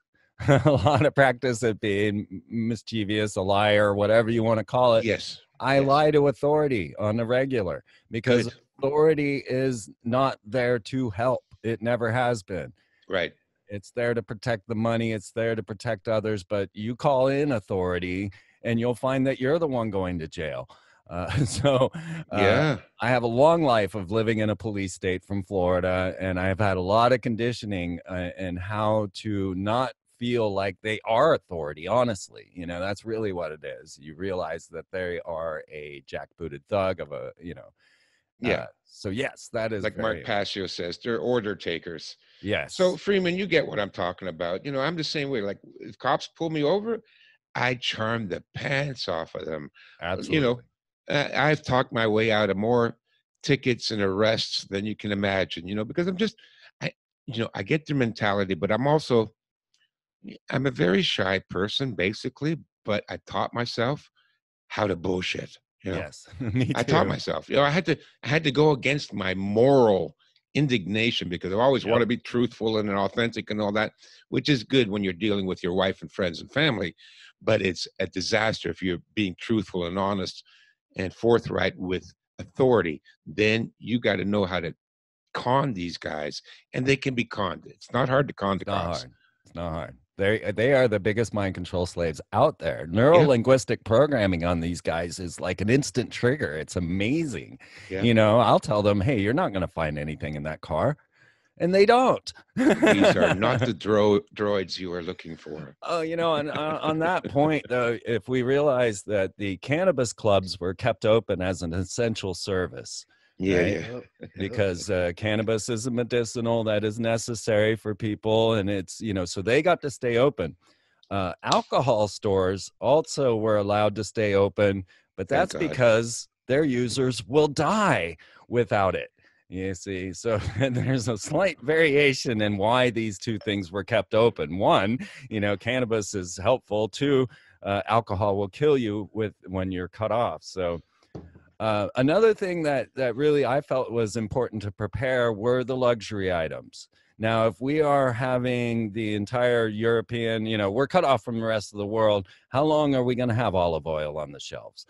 A lot of practice at being mischievous, a liar, whatever you want to call it. Yes. I Yes. lie to authority on the regular, because Good. authority is not there to help. It never has been. Right. It's there to protect the money. It's there to protect others. But you call in authority and you'll find that you're the one going to jail. So Yeah. I have a long life of living in a police state from Florida, and I have had a lot of conditioning in how to not feel like they are authority. Honestly, that's really what it is. You realize that they are a jackbooted thug of a, Yeah. so yes, that is Like Mark very, Passio says, they're order takers. So yes, Freeman, you get what I'm talking about. I'm the same way. Like, if cops pull me over, I charm the pants off of them. You know, absolutely. I've talked my way out of more tickets and arrests than you can imagine. Because I, I get their mentality, but I'm a very shy person, basically. But I taught myself how to bullshit. Yes, me I taught too. myself. I had to go against my moral indignation, because I always want Yep. to be truthful and authentic and all that, which is good when you're dealing with your wife and friends and family. But it's a disaster if you're being truthful and honest and forthright with authority. Then you got to know how to con these guys, and they can be conned. It's not hard to con the It's not cops. hard. It's not hard. They are the biggest mind control slaves out there. Yeah, Neuro-linguistic programming on these guys is like an instant trigger. It's amazing. yeah. I'll tell them, hey, you're not going to find anything in that car. And they don't. These are not the droids you are looking for. Oh, and on that point, though, if we realize that the cannabis clubs were kept open as an essential service, Yeah, right? yeah. Because cannabis is a medicinal that is necessary for people, and it's so they got to stay open. Alcohol stores also were allowed to stay open, but Thank that's God. because their users will die without it. You see, so there's a slight variation in why these two things were kept open. One, cannabis is helpful. Two, alcohol will kill you when you're cut off. So another thing that really I felt was important to prepare were the luxury items. Now, if we are having the entire European, we're cut off from the rest of the world, how long are we going to have olive oil on the shelves?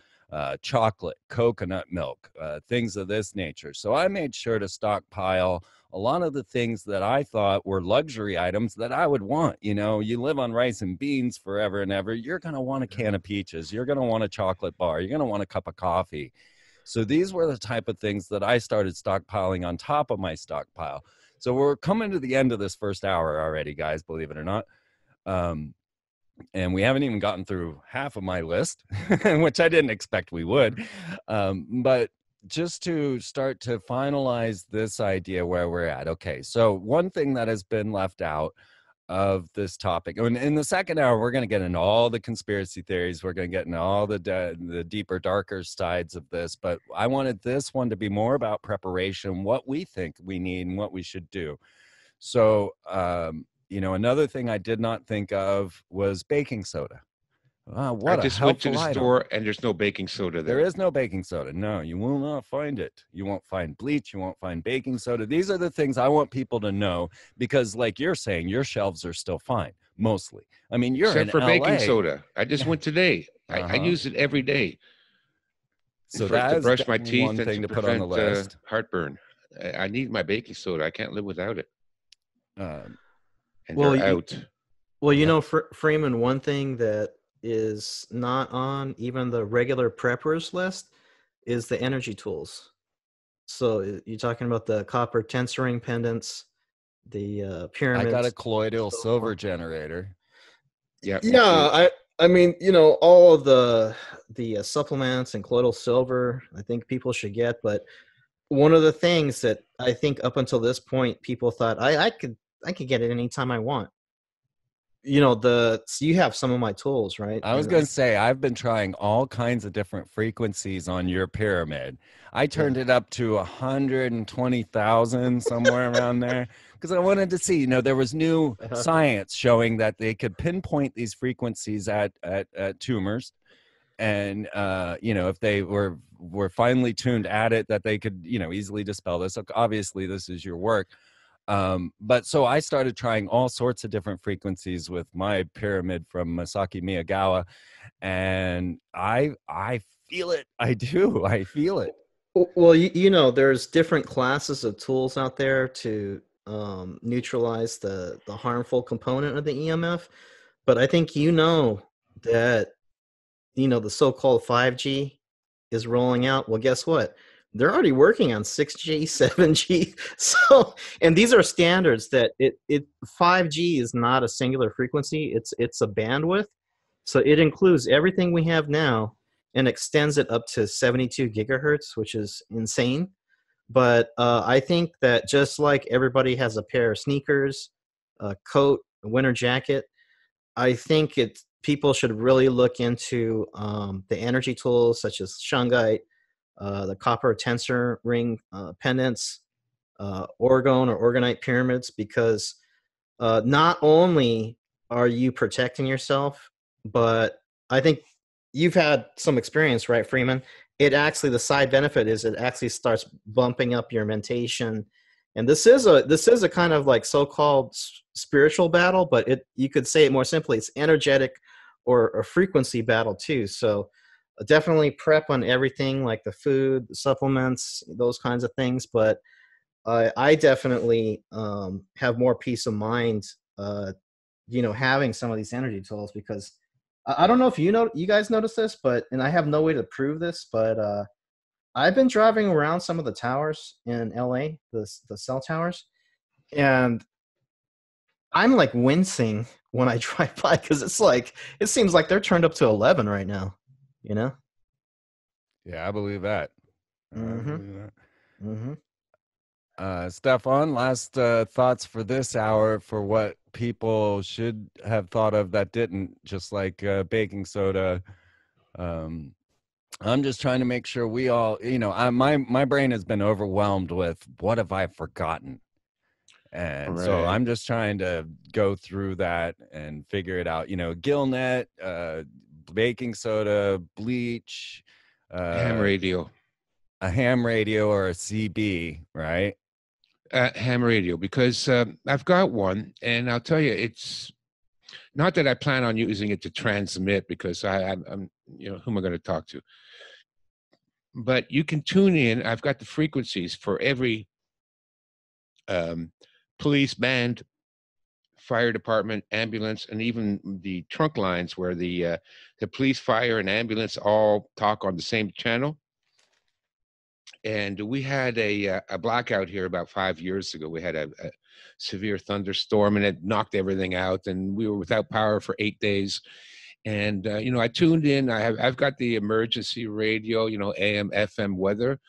chocolate, coconut milk, things of this nature. So I made sure to stockpile a lot of the things that I thought were luxury items that I would want. You know, you live on rice and beans forever and ever. You're going to want a can of peaches. You're going to want a chocolate bar. You're going to want a cup of coffee. So these were the type of things that I started stockpiling on top of my stockpile. So we're coming to the end of this first hour already, guys, believe it or not. And we haven't even gotten through half of my list, which I didn't expect we would. But just to start to finalize this idea where we're at. Okay, so one thing that has been left out of this topic, and in the second hour, we're going to get into all the conspiracy theories. We're going to get into all the deeper, darker sides of this. But I wanted this one to be more about preparation, what we think we need and what we should do. So, you know, another thing I did not think of was baking soda. What I just went to the store and there's no baking soda there. There is no baking soda. No, you will not find it. You won't find bleach. You won't find baking soda. These are the things I want people to know because, like you're saying, your shelves are still fine, mostly. I mean, you're except in for LA. baking soda. I just went today. I use it every day. So to brush my teeth one and thing to to put on the list. Heartburn. I need my baking soda. I can't live without it. And well, they're out. Well, you know, Freeman, one thing that is not on even the regular preppers list is the energy tools. So you're talking about the copper tensor ring pendants, the pyramids. I got a colloidal silver generator. Yeah. I mean, you know, all of the supplements and colloidal silver, I think people should get. But one of the things that I think up until this point, people thought I could get it anytime I want. You know, so you have some of my tools, right? I was going to say, I've been trying all kinds of different frequencies on your pyramid. I turned it up to 120,000, somewhere around there, because I wanted to see, you know, there was new science showing that they could pinpoint these frequencies at tumors. And, you know, if they were finely tuned at it, that they could, you know, easily dispel this. So obviously, this is your work. But so I started trying all sorts of different frequencies with my pyramid from Masaki Miyagawa, and I feel it. I do. I feel it. Well, you know, there's different classes of tools out there to neutralize the harmful component of the EMF. But I think you know that, you know, the so-called 5G is rolling out. Well, guess what? They're already working on 6G, 7G. So, and these are standards that 5G is not a singular frequency. It's a bandwidth. So it includes everything we have now and extends it up to 72 gigahertz, which is insane. But I think that just like everybody has a pair of sneakers, a coat, a winter jacket, I think people should really look into the energy tools such as shungite, the copper tensor ring pendants, orgone or orgonite pyramids, because not only are you protecting yourself, but I think you've had some experience, right, Freeman? It actually, the side benefit is it actually starts bumping up your mentation. And this is a kind of like so-called spiritual battle, but you could say it more simply, it's energetic or a frequency battle too. So definitely prep on everything like the food, the supplements, those kinds of things. But I definitely have more peace of mind, you know, having some of these energy tools, because I don't know if you guys notice this, and I have no way to prove this, but I've been driving around some of the towers in LA, the cell towers, and I'm like wincing when I drive by because it seems like they're turned up to 11 right now, you know? Yeah, I believe that. Mm-hmm. Stefan, last thoughts for this hour for what people should have thought of that didn't, just like baking soda. I'm just trying to make sure we all, you know, my brain has been overwhelmed with what have I forgotten? And so I'm just trying to go through that and figure it out. You know, Gillnet, baking soda, bleach, ham radio. A ham radio or a CB, right? Ham radio, because I've got one, and I'll tell you, it's not that I plan on using it to transmit, because I'm you know, who am I going to talk to? but you can tune in. I've got the frequencies for every um, police band, fire department, ambulance, and even the trunk lines where the police, fire, and ambulance all talk on the same channel. And we had a blackout here about 5 years ago. We had a severe thunderstorm, and it knocked everything out, and we were without power for 8 days. And I tuned in. I've got the emergency radio, AM, FM weather,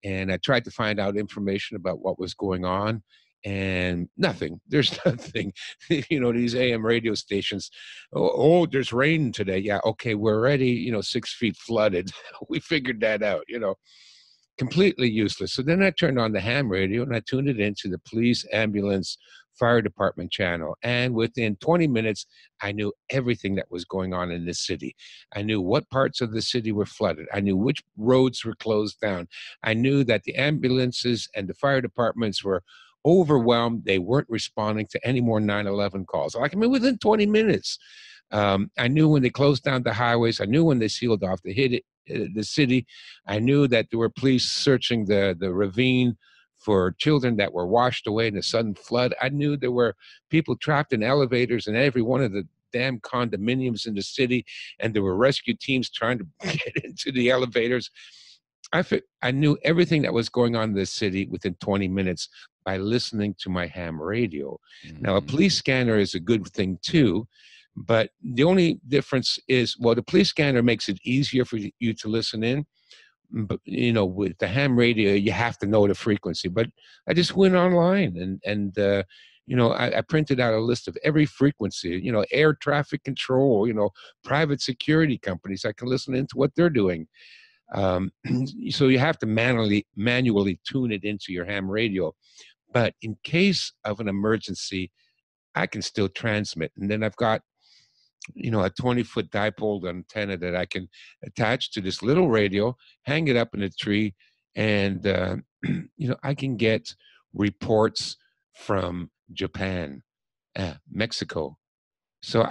and I tried to find out information about what was going on, and nothing. There's nothing. These AM radio stations. Oh, there's rain today. Yeah, okay, we're already 6 feet flooded. We figured that out. Completely useless. So then I turned on the ham radio and I tuned it into the police, ambulance, fire department channel. And within 20 minutes, I knew everything that was going on in this city. I knew what parts of the city were flooded. I knew which roads were closed down. I knew that the ambulances and the fire departments were overwhelmed. They weren't responding to any more 9/11 calls. Within 20 minutes. I knew when they closed down the highways. I knew when they sealed off the city. I knew that there were police searching the ravine for children that were washed away in a sudden flood. I knew there were people trapped in elevators in every one of the damn condominiums in the city, and there were rescue teams trying to get into the elevators. I knew everything that was going on in the city within 20 minutes by listening to my ham radio. Now, a police scanner is a good thing too, but the only difference is, well, the police scanner makes it easier for you to listen in. But with the ham radio, you have to know the frequency. But I just went online and I printed out a list of every frequency. Air traffic control. Private security companies. I can listen into what they're doing. So you have to manually tune it into your ham radio. But in case of an emergency, I can still transmit. And then I've got a 20-foot dipole antenna that I can attach to this little radio, hang it up in a tree, and I can get reports from Japan, Mexico. So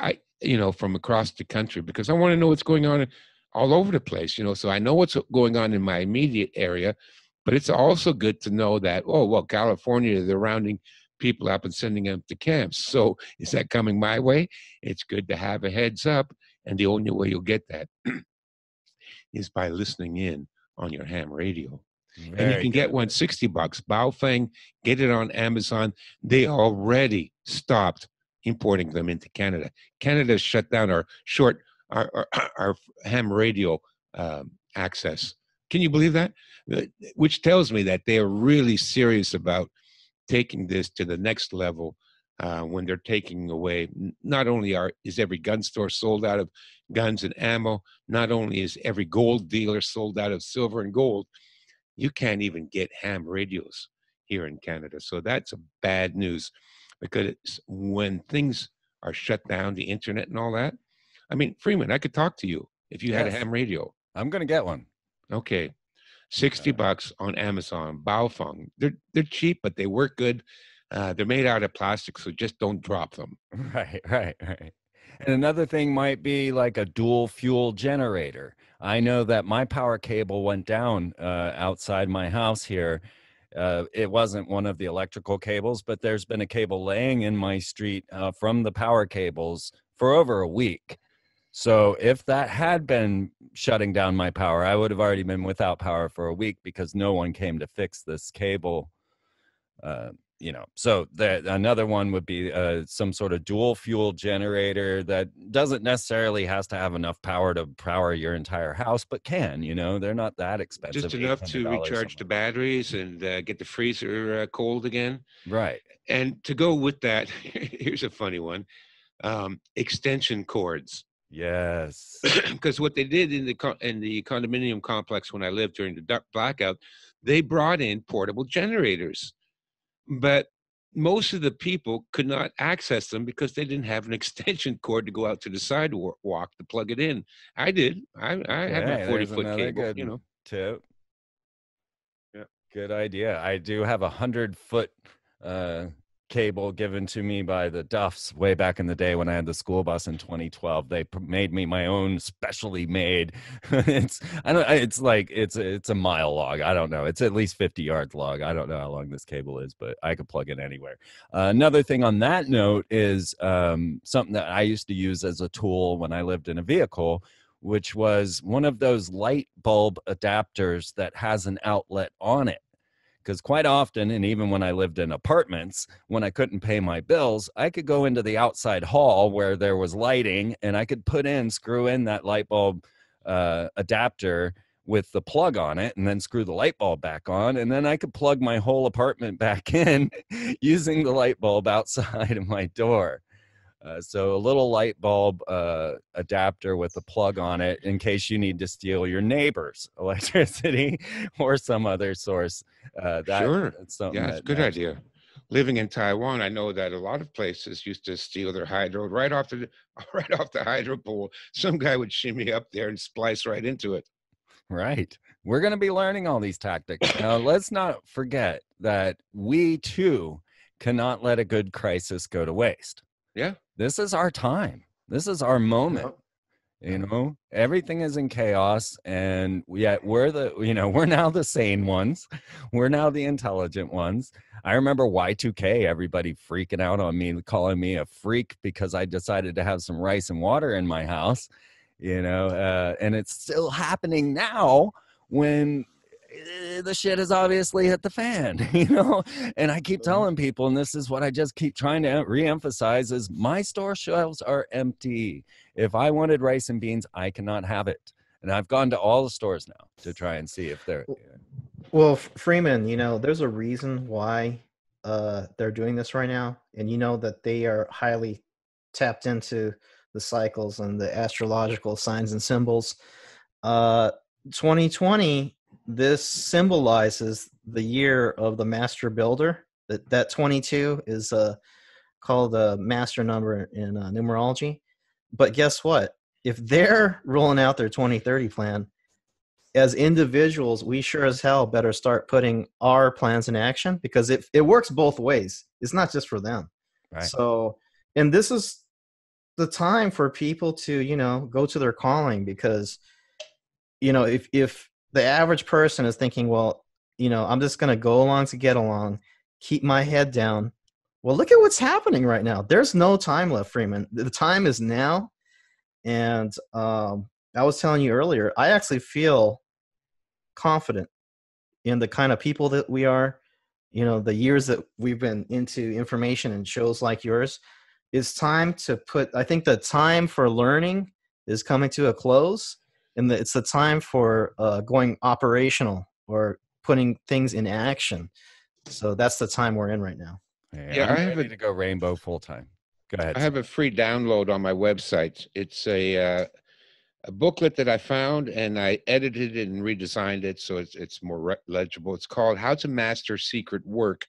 from across the country, because I want to know what's going on all over the place. So I know what's going on in my immediate area, but it's also good to know that, oh, well, California, they're rounding people up and sending them to camps. So is that coming my way? It's good to have a heads up. And the only way you'll get that is by listening in on your ham radio. And you can get one $60. Baofeng, get it on Amazon. They already stopped importing them into Canada. Canada shut down our ham radio access. Can you believe that? Which tells me that they are really serious about taking this to the next level when they're taking away, not only is every gun store sold out of guns and ammo, not only is every gold dealer sold out of silver and gold, you can't even get ham radios here in Canada. So that's a bad news, because when things are shut down, the internet and all that, Freeman, I could talk to you if you had a ham radio. I'm going to get one. Okay. $60 on Amazon. Baofeng. They're cheap, but they work good. They're made out of plastic, so just don't drop them. Right. And another thing might be like a dual fuel generator. I know that my power cable went down outside my house here. It wasn't one of the electrical cables, but there's been a cable laying in my street from the power cables for over a week. So if that had been shutting down my power, I would have already been without power for a week because no one came to fix this cable. So another one would be some sort of dual fuel generator that doesn't necessarily has to have enough power to power your entire house, but can, they're not that expensive. Just enough to recharge the batteries and get the freezer cold again. Right. And to go with that, here's a funny one. Extension cords. Yes. Because what they did in the condominium complex when I lived during the blackout, they brought in portable generators. But most of the people could not access them because they didn't have an extension cord to go out to the sidewalk to plug it in. I did. I had my 40-foot cable, tip. Yeah. Good idea. I do have 100-foot cable given to me by the Duffs way back in the day when I had the school bus in 2012. They made me my own specially made. It's a mile long. I don't know. It's at least 50 yards long. I don't know how long this cable is, but I could plug it anywhere. Another thing on that note is something that I used to use as a tool when I lived in a vehicle, which was one of those light bulb adapters that has an outlet on it. Because quite often, and even when I lived in apartments, when I couldn't pay my bills, I could go into the outside hall where there was lighting, and I could screw in that light bulb adapter with the plug on it, and then screw the light bulb back on, and then I could plug my whole apartment back in using the light bulb outside of my door. So a little light bulb adapter with a plug on it in case you need to steal your neighbor's electricity or some other source. Sure. That's something Yeah, it's a good idea. Living in Taiwan, I know that a lot of places used to steal their hydro right off the right off the hydro pole. Some guy would shimmy up there and splice right into it. Right. We're going to be learning all these tactics. Now, let's not forget that we too cannot let a good crisis go to waste. Yeah. This is our time. This is our moment. You know, everything is in chaos, and yet we're now the sane ones. We're now the intelligent ones. I remember Y2K, everybody freaking out on me, calling me a freak because I decided to have some rice and water in my house, and it's still happening now when the shit has obviously hit the fan, and I keep telling people, and this is what I just keep trying to reemphasize, is my store shelves are empty. If I wanted rice and beans, I cannot have it. And I've gone to all the stores now to try and see if they're... Well, Freeman, there's a reason why they're doing this right now. And that they are highly tapped into the cycles and the astrological signs and symbols. 2020, this symbolizes the year of the master builder. That 22 is called a master number in numerology. But guess what? If they're rolling out their 2030 plan, as individuals, we sure as hell better start putting our plans in action, because it works both ways. It's not just for them. Right. So, and this is the time for people to, go to their calling, because, if the average person is thinking, well, I'm just going to go along to get along, keep my head down. Well, look at what's happening right now. There's no time left, Freeman. The time is now. And I was telling you earlier, I actually feel confident in the kind of people that we are. The years that we've been into information and shows like yours. It's time to I think the time for learning is coming to a close, and it's the time for going operational or putting things in action. So that's the time we're in right now. Yeah, I'm ready to go rainbow full time. Go ahead. I have a free download on my website. It's a booklet that I found, and I edited it and redesigned it so it's more legible. It's called How to Master Secret Work,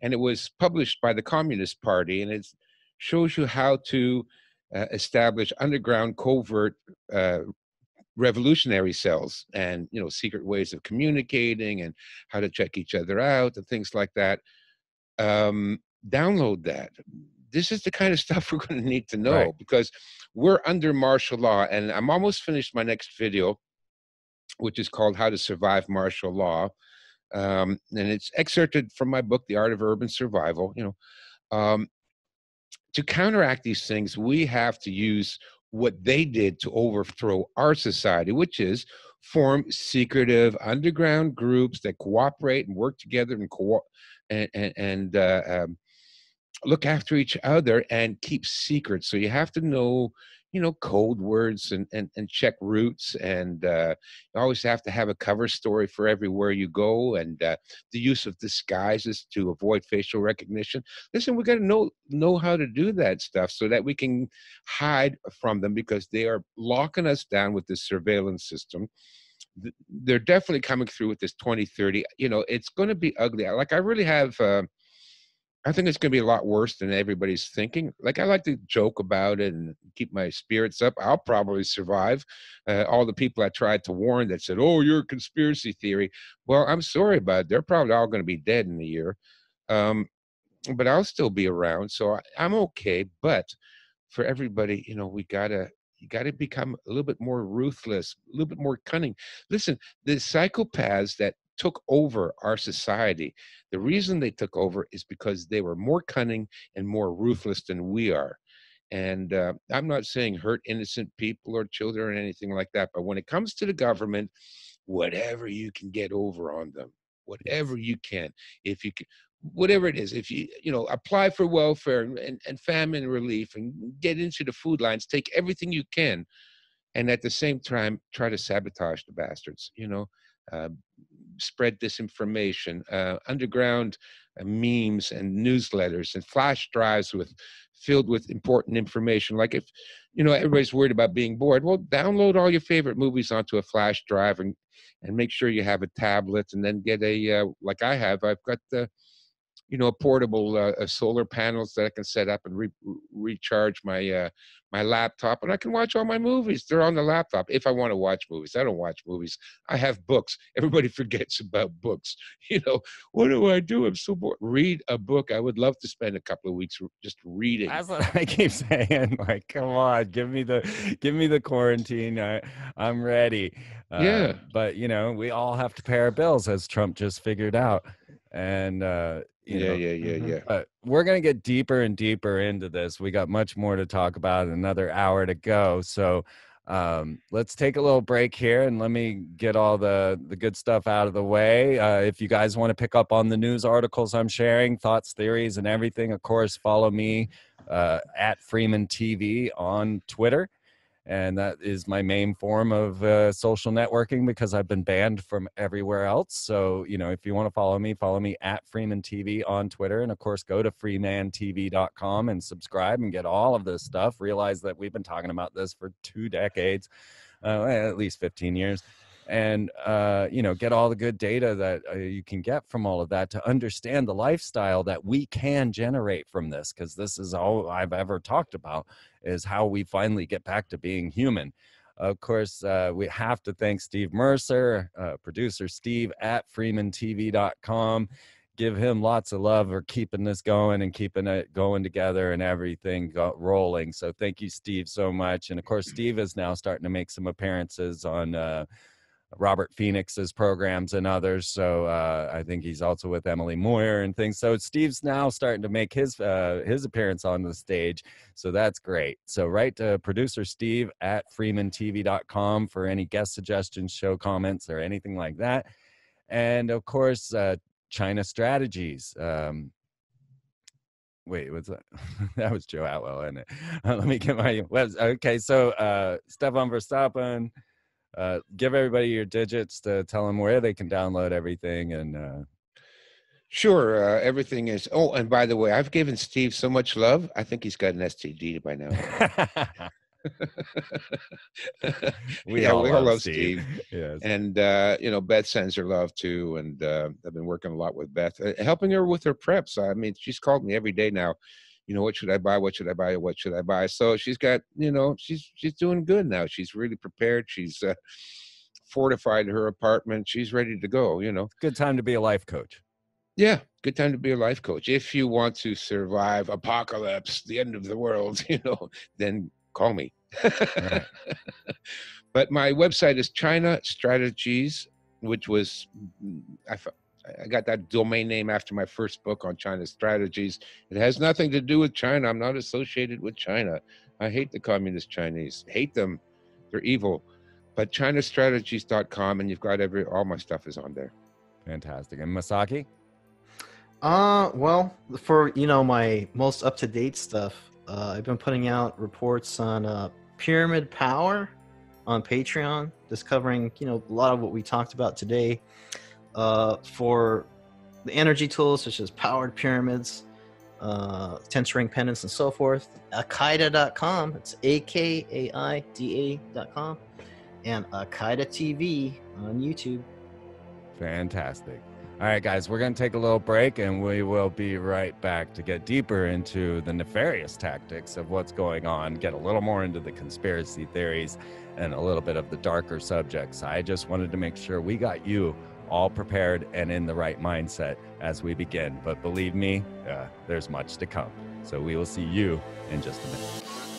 and it was published by the Communist Party, and it shows you how to establish underground covert revolutionary cells, and secret ways of communicating, and how to check each other out and things like that. Download that. This is the kind of stuff we're going to need to know, right? Because we're under martial law, and I'm almost finished my next video, which is called How to Survive Martial Law. And it's excerpted from my book, The Art of Urban Survival. To counteract these things, we have to use what they did to overthrow our society, which is form secretive underground groups that cooperate and work together and look after each other and keep secrets. So you have to know, code words and check routes, and you always have to have a cover story for everywhere you go, and the use of disguises to avoid facial recognition. Listen, we got to know how to do that stuff so that we can hide from them, because they are locking us down with this surveillance system. They're definitely coming through with this 2030. It's going to be ugly. I really have I think it's going to be a lot worse than everybody's thinking. I like to joke about it and keep my spirits up. I'll probably survive. All the people I tried to warn that said, oh, you're a conspiracy theory. Well, I'm sorry, but they're probably all going to be dead in a year. but I'll still be around, so I'm okay. But for everybody, you gotta become a little bit more ruthless, a little bit more cunning. Listen, the psychopaths that took over our society, the reason they took over is because they were more cunning and more ruthless than we are. And I'm not saying hurt innocent people or children or anything like that, but when it comes to the government, whatever you can get over on them, Yes. whatever you can, if you can, whatever it is, if apply for welfare and famine relief and get into the food lines, take everything you can, and at the same time try to sabotage the bastards, uh, spread disinformation, underground memes and newsletters and flash drives filled with important information. Like, if everybody's worried about being bored, well, download all your favorite movies onto a flash drive and make sure you have a tablet, and then get like I have. I've got the portable solar panels that I can set up and recharge my laptop, and I can watch all my movies. They're on the laptop if I want to watch movies. I don't watch movies. I have books. Everybody forgets about books. What do I do? I'm so bored. Read a book. I would love to spend a couple of weeks just reading. That's what I keep saying. Like, come on, give me the quarantine. I'm ready. Yeah. But we all have to pay our bills, as Trump just figured out. And Yeah. but we're gonna get deeper and deeper into this. We got much more to talk about. Another hour to go. So let's take a little break here and let me get all the good stuff out of the way. If you guys want to pick up on the news articles I'm sharing, thoughts, theories, and everything, of course, follow me at Freeman TV on Twitter. And that is my main form of social networking, because I've been banned from everywhere else. So, if you want to follow me at Freeman TV on Twitter. And of course, go to freemantv.com and subscribe and get all of this stuff. Realize that we've been talking about this for 2 decades, at least 15 years. And, get all the good data that you can get from all of that to understand the lifestyle that we can generate from this. Because this is all I've ever talked about, is how we finally get back to being human. Of course, we have to thank Steve Mercer, producer Steve at freemantv.com. Give him lots of love for keeping this going and keeping it going together and everything rolling. So thank you, Steve, so much. And of course, Steve is now starting to make some appearances on Robert Phoenix's programs and others. So I think he's also with Emily Moyer and things. So Steve's now starting to make his appearance on the stage. So that's great. So write to producer Steve at freemantv.com for any guest suggestions, show comments, or anything like that. And of course, China Strategies. Wait, what's that? That was Joe Atwell, isn't it? Let me get my website. Okay, so Stefan Verstappen. Give everybody your digits to tell them where they can download everything. And Sure, everything is. Oh, and by the way, I've given Steve so much love. I think he's got an STD by now. we all love Steve. Yes. And Beth sends her love too, and I've been working a lot with Beth, helping her with her preps. I mean, she's called me every day now. What should I buy? What should I buy? What should I buy? So she's got, she's doing good now. She's really prepared. She's fortified her apartment. She's ready to go. Good time to be a life coach. Yeah, good time to be a life coach. If you want to survive apocalypse, the end of the world, then call me. Right. But my website is China Strategies, which was, I got that domain name after my first book on China Strategies. It has nothing to do with China. I'm not associated with China. I hate the communist Chinese. Hate them. They're evil. But ChinaStrategies.com, and you've got all my stuff is on there. Fantastic. And Masaki? Well, for my most up-to-date stuff, I've been putting out reports on Pyramid Power on Patreon, just covering a lot of what we talked about today. For the energy tools such as powered pyramids, tensor pendants, and so forth, Akaida.com. It's AKAIDA.com, and Akaida TV on YouTube. Fantastic. All right, guys, we're going to take a little break, and we will be right back to get deeper into the nefarious tactics of what's going on, get a little more into the conspiracy theories, and a little bit of the darker subjects. I just wanted to make sure we got you all prepared and in the right mindset as we begin. But believe me, there's much to come. So we will see you in just a minute.